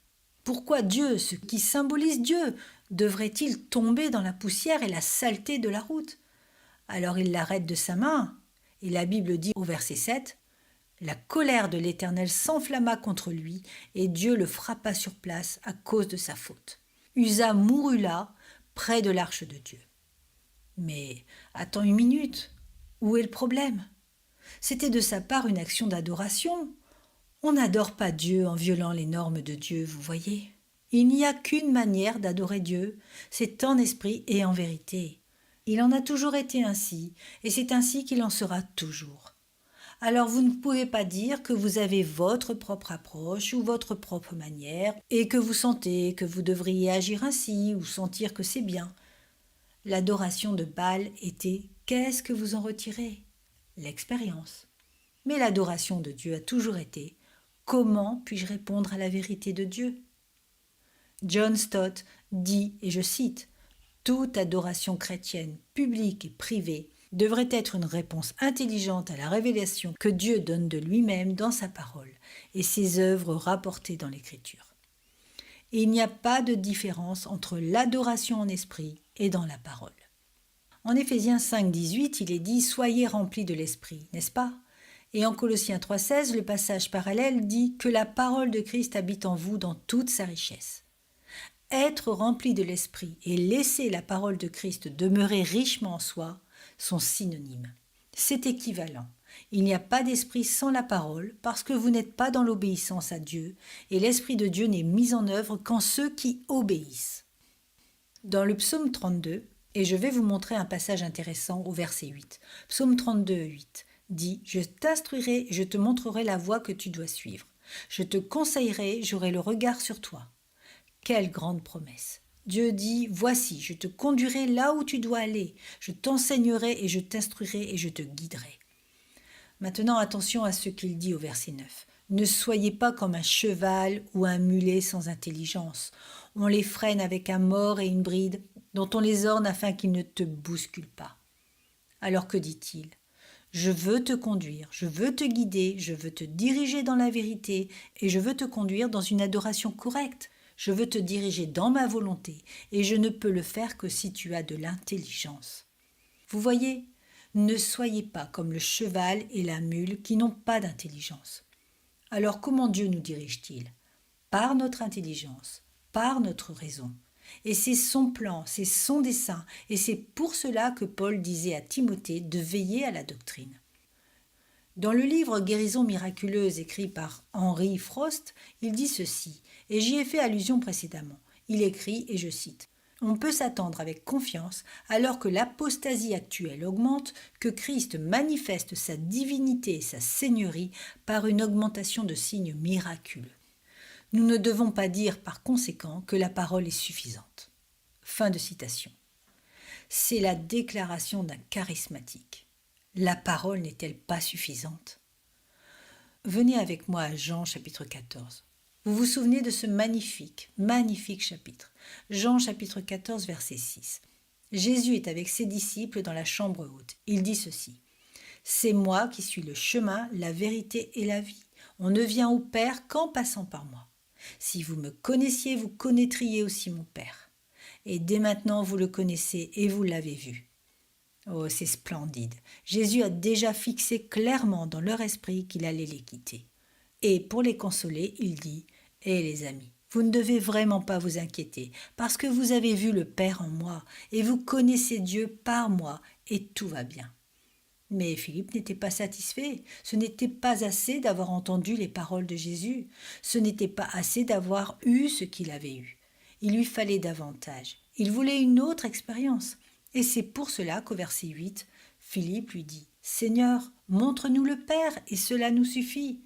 Pourquoi Dieu, ce qui symbolise Dieu, devrait-il tomber dans la poussière et la saleté de la route? Alors il l'arrête de sa main, et la Bible dit au verset 7, « La colère de l'Éternel s'enflamma contre lui, et Dieu le frappa sur place à cause de sa faute. Uza mourut là, près de l'arche de Dieu. » Mais attends une minute, où est le problème? C'était de sa part une action d'adoration. On n'adore pas Dieu en violant les normes de Dieu, vous voyez. Il n'y a qu'une manière d'adorer Dieu, c'est en esprit et en vérité. Il en a toujours été ainsi, et c'est ainsi qu'il en sera toujours. Alors vous ne pouvez pas dire que vous avez votre propre approche ou votre propre manière, et que vous sentez que vous devriez agir ainsi ou sentir que c'est bien. L'adoration de Baal était « qu'est-ce que vous en retirez ?» L'expérience. Mais l'adoration de Dieu a toujours été « comment puis-je répondre à la vérité de Dieu ?» John Stott dit, et je cite, « Toute adoration chrétienne, publique et privée, devrait être une réponse intelligente à la révélation que Dieu donne de lui-même dans sa parole et ses œuvres rapportées dans l'Écriture. Et il n'y a pas de différence entre l'adoration en esprit et dans la parole. En Éphésiens 5,18, il est dit « Soyez remplis de l'esprit », n'est-ce pas ? Et en Colossiens 3,16, le passage parallèle dit « Que la parole de Christ habite en vous dans toute sa richesse ». Être rempli de l'esprit et laisser la parole de Christ demeurer richement en soi sont synonymes. C'est équivalent. Il n'y a pas d'esprit sans la parole parce que vous n'êtes pas dans l'obéissance à Dieu et l'esprit de Dieu n'est mis en œuvre qu'en ceux qui obéissent. Dans le psaume 32, et je vais vous montrer un passage intéressant au verset 8. Psaume 32, 8 dit « Je t'instruirai et je te montrerai la voie que tu dois suivre. Je te conseillerai, j'aurai le regard sur toi. » Quelle grande promesse! Dieu dit « Voici, je te conduirai là où tu dois aller. Je t'enseignerai et je t'instruirai et je te guiderai. » Maintenant, attention à ce qu'il dit au verset 9. « Ne soyez pas comme un cheval ou un mulet sans intelligence. On les freine avec un mors et une bride dont on les orne afin qu'ils ne te bousculent pas. » Alors que dit-il ? Je veux te conduire, je veux te guider, je veux te diriger dans la vérité et je veux te conduire dans une adoration correcte. Je veux te diriger dans ma volonté et je ne peux le faire que si tu as de l'intelligence. Vous voyez, ne soyez pas comme le cheval et la mule qui n'ont pas d'intelligence. Alors comment Dieu nous dirige-t-il ? Par notre intelligence, par notre raison. Et c'est son plan, c'est son dessein, et c'est pour cela que Paul disait à Timothée de veiller à la doctrine. Dans le livre Guérison miraculeuse écrit par Henry Frost, il dit ceci, et j'y ai fait allusion précédemment. Il écrit, et je cite, « On peut s'attendre avec confiance, alors que l'apostasie actuelle augmente, que Christ manifeste sa divinité et sa seigneurie par une augmentation de signes miraculeux. Nous ne devons pas dire par conséquent que la parole est suffisante. » Fin de citation. C'est la déclaration d'un charismatique. La parole n'est-elle pas suffisante? Venez avec moi à Jean chapitre 14. Vous vous souvenez de ce magnifique chapitre. Jean chapitre 14 verset 6. Jésus est avec ses disciples dans la chambre haute. Il dit ceci. « C'est moi qui suis le chemin, la vérité et la vie. On ne vient au Père qu'en passant par moi. Si vous me connaissiez, vous connaîtriez aussi mon Père. Et dès maintenant, vous le connaissez et vous l'avez vu. » Oh, c'est splendide. Jésus a déjà fixé clairement dans leur esprit qu'il allait les quitter. Et pour les consoler, il dit « Eh les amis, vous ne devez vraiment pas vous inquiéter, parce que vous avez vu le Père en moi, et vous connaissez Dieu par moi, et tout va bien. » Mais Philippe n'était pas satisfait. Ce n'était pas assez d'avoir entendu les paroles de Jésus. Ce n'était pas assez d'avoir eu ce qu'il avait eu. Il lui fallait davantage. Il voulait une autre expérience. Et c'est pour cela qu'au verset 8, Philippe lui dit « Seigneur, montre-nous le Père, et cela nous suffit. »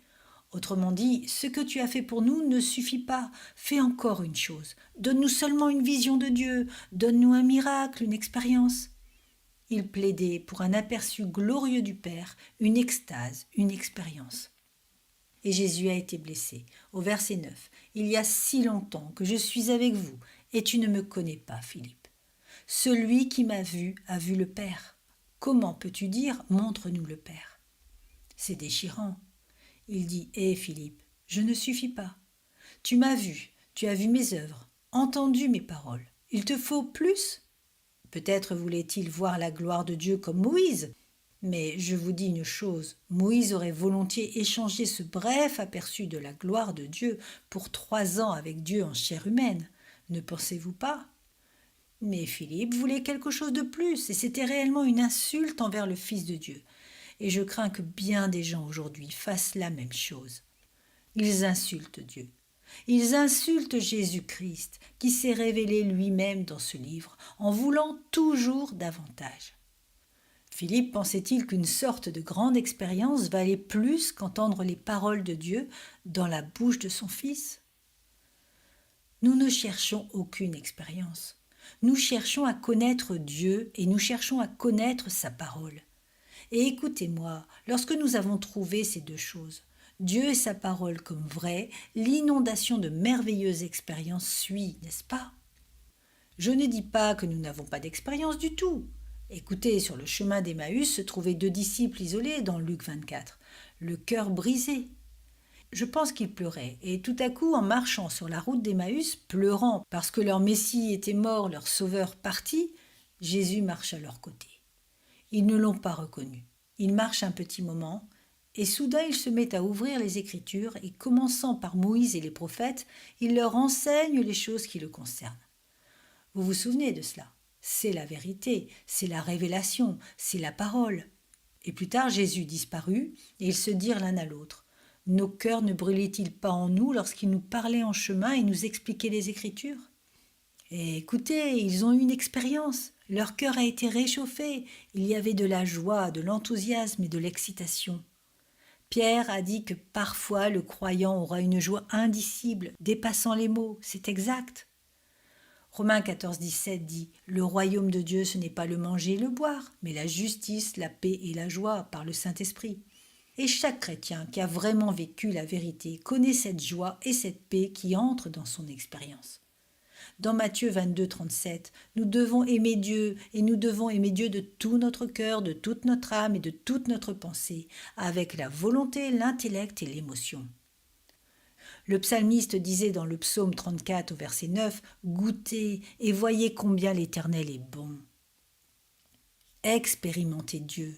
Autrement dit, ce que tu as fait pour nous ne suffit pas. Fais encore une chose. Donne-nous seulement une vision de Dieu. Donne-nous un miracle, une expérience. Il plaidait pour un aperçu glorieux du Père, une extase, une expérience. Et Jésus a été blessé. Au verset 9, « Il y a si longtemps que je suis avec vous, et tu ne me connais pas, Philippe. Celui qui m'a vu a vu le Père. Comment peux-tu dire « Montre-nous le Père » ? C'est déchirant. Il dit « Hé Philippe, je ne suffis pas. Tu m'as vu, tu as vu mes œuvres, entendu mes paroles. Il te faut plus ?» Peut-être voulait-il voir la gloire de Dieu comme Moïse. Mais je vous dis une chose, Moïse aurait volontiers échangé ce bref aperçu de la gloire de Dieu pour 3 ans avec Dieu en chair humaine. Ne pensez-vous pas ? Mais Philippe voulait quelque chose de plus, et c'était réellement une insulte envers le Fils de Dieu. Et je crains que bien des gens aujourd'hui fassent la même chose. Ils insultent Dieu. Ils insultent Jésus-Christ, qui s'est révélé lui-même dans ce livre, en voulant toujours davantage. Philippe pensait-il qu'une sorte de grande expérience valait plus qu'entendre les paroles de Dieu dans la bouche de son Fils ? Nous ne cherchons aucune expérience. Nous cherchons à connaître Dieu et nous cherchons à connaître sa parole. Et écoutez-moi, lorsque nous avons trouvé ces 2 choses, Dieu et sa parole comme vraies, l'inondation de merveilleuses expériences suit, n'est-ce pas ? Je ne dis pas que nous n'avons pas d'expérience du tout. Écoutez, sur le chemin d'Emmaüs se trouvaient 2 disciples isolés dans Luc 24, le cœur brisé. Je pense qu'ils pleuraient, et tout à coup, en marchant sur la route d'Emmaüs, pleurant parce que leur Messie était mort, leur Sauveur parti, Jésus marche à leur côté. Ils ne l'ont pas reconnu. Il marche un petit moment, et soudain il se met à ouvrir les Écritures, et commençant par Moïse et les prophètes, il leur enseigne les choses qui le concernent. Vous vous souvenez de cela ? C'est la vérité, c'est la révélation, c'est la parole. Et plus tard, Jésus disparut, et ils se dirent l'un à l'autre. Nos cœurs ne brûlaient-ils pas en nous lorsqu'il nous parlait en chemin et nous expliquait les Écritures ? Et écoutez, ils ont eu une expérience. Leur cœur a été réchauffé. Il y avait de la joie, de l'enthousiasme et de l'excitation. Pierre a dit que parfois le croyant aura une joie indicible, dépassant les mots. C'est exact. Romains 14, 17 dit « Le royaume de Dieu, ce n'est pas le manger et le boire, mais la justice, la paix et la joie par le Saint-Esprit. » Et chaque chrétien qui a vraiment vécu la vérité connaît cette joie et cette paix qui entrent dans son expérience. Dans Matthieu 22, 37, nous devons aimer Dieu et nous devons aimer Dieu de tout notre cœur, de toute notre âme et de toute notre pensée, avec la volonté, l'intellect et l'émotion. Le psalmiste disait dans le psaume 34 au verset 9 « Goûtez et voyez combien l'Éternel est bon. » Expérimentez Dieu.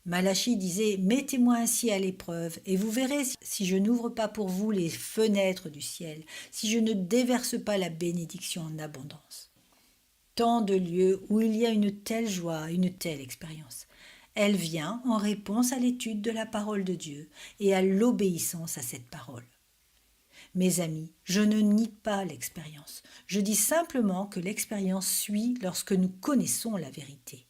Malachie disait « Mettez-moi ainsi à l'épreuve, et vous verrez si je n'ouvre pas pour vous les fenêtres du ciel, si je ne déverse pas la bénédiction en abondance. » Tant de lieux où il y a une telle joie, une telle expérience. Elle vient en réponse à l'étude de la parole de Dieu et à l'obéissance à cette parole. Mes amis, je ne nie pas l'expérience. Je dis simplement que l'expérience suit lorsque nous connaissons la vérité.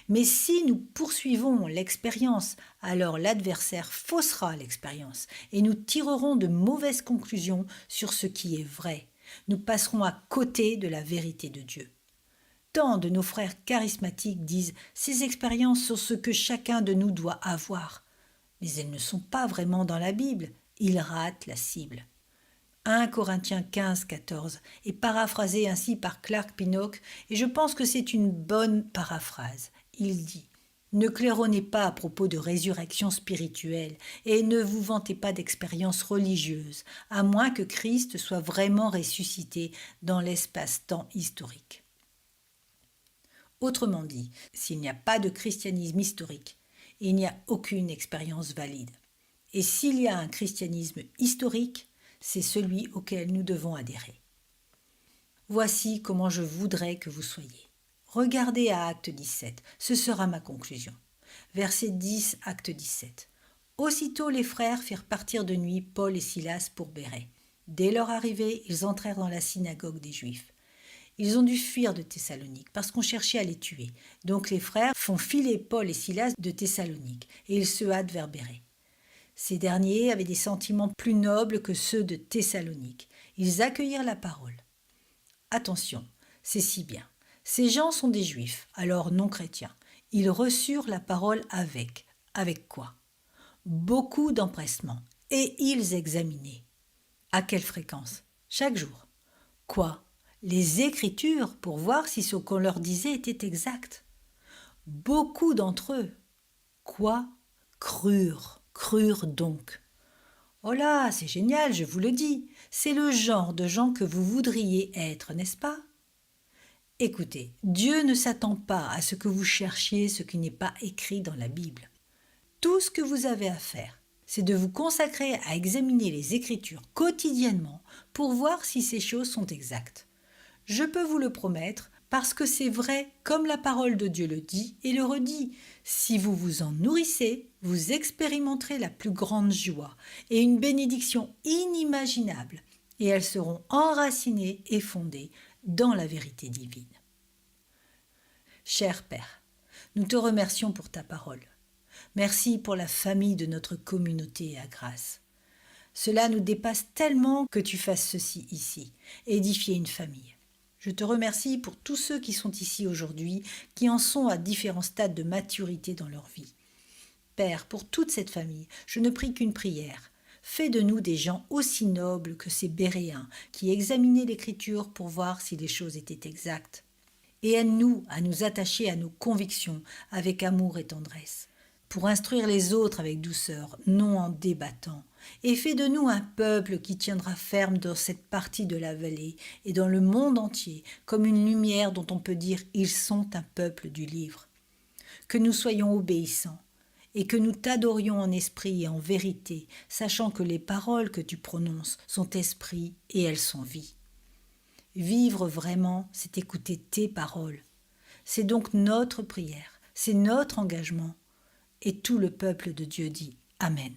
Mais si nous poursuivons l'expérience, alors l'adversaire faussera l'expérience et nous tirerons de mauvaises conclusions sur ce qui est vrai. Nous passerons à côté de la vérité de Dieu. Tant de nos frères charismatiques disent « ces expériences sont ce que chacun de nous doit avoir ». Mais elles ne sont pas vraiment dans la Bible, ils ratent la cible. 1 Corinthiens 15, 14 est paraphrasé ainsi par Clark Pinnock et je pense que c'est une bonne paraphrase. Il dit « Ne claironnez pas à propos de résurrection spirituelle et ne vous vantez pas d'expériences religieuses, à moins que Christ soit vraiment ressuscité dans l'espace-temps historique. » Autrement dit, s'il n'y a pas de christianisme historique, il n'y a aucune expérience valide. Et s'il y a un christianisme historique, c'est celui auquel nous devons adhérer. Voici comment je voudrais que vous soyez. Regardez à Acte 17, ce sera ma conclusion. Verset 10, Acte 17. Aussitôt les frères firent partir de nuit Paul et Silas pour Bérée. Dès leur arrivée, ils entrèrent dans la synagogue des Juifs. Ils ont dû fuir de Thessalonique parce qu'on cherchait à les tuer. Donc les frères font filer Paul et Silas de Thessalonique et ils se hâtent vers Bérée. Ces derniers avaient des sentiments plus nobles que ceux de Thessalonique. Ils accueillirent la parole. Attention, c'est si bien. Ces gens sont des Juifs, alors non chrétiens. Ils reçurent la parole avec. Avec quoi? Beaucoup d'empressement. Et ils examinaient. À quelle fréquence? Chaque jour. Quoi? Les Écritures pour voir si ce qu'on leur disait était exact. Beaucoup d'entre eux. Quoi? Crurent donc. Oh là, c'est génial, je vous le dis. C'est le genre de gens que vous voudriez être, n'est-ce pas? Écoutez, Dieu ne s'attend pas à ce que vous cherchiez ce qui n'est pas écrit dans la Bible. Tout ce que vous avez à faire, c'est de vous consacrer à examiner les Écritures quotidiennement pour voir si ces choses sont exactes. Je peux vous le promettre parce que c'est vrai comme la parole de Dieu le dit et le redit. Si vous vous en nourrissez, vous expérimenterez la plus grande joie et une bénédiction inimaginable et elles seront enracinées et fondées dans la vérité divine. Cher Père, nous te remercions pour ta parole. Merci pour la famille de notre communauté à grâce. Cela nous dépasse tellement que tu fasses ceci ici, édifier une famille. Je te remercie pour tous ceux qui sont ici aujourd'hui, qui en sont à différents stades de maturité dans leur vie. Père, pour toute cette famille, je ne prie qu'une prière. Fais de nous des gens aussi nobles que ces Béréens qui examinaient l'Écriture pour voir si les choses étaient exactes. Et aide-nous à nous attacher à nos convictions avec amour et tendresse, pour instruire les autres avec douceur, non en débattant. Et fais de nous un peuple qui tiendra ferme dans cette partie de la vallée et dans le monde entier, comme une lumière dont on peut dire « ils sont un peuple du livre ». Que nous soyons obéissants et que nous t'adorions en esprit et en vérité, sachant que les paroles que tu prononces sont esprit et elles sont vie. Vivre vraiment, c'est écouter tes paroles. C'est donc notre prière, c'est notre engagement. Et tout le peuple de Dieu dit Amen.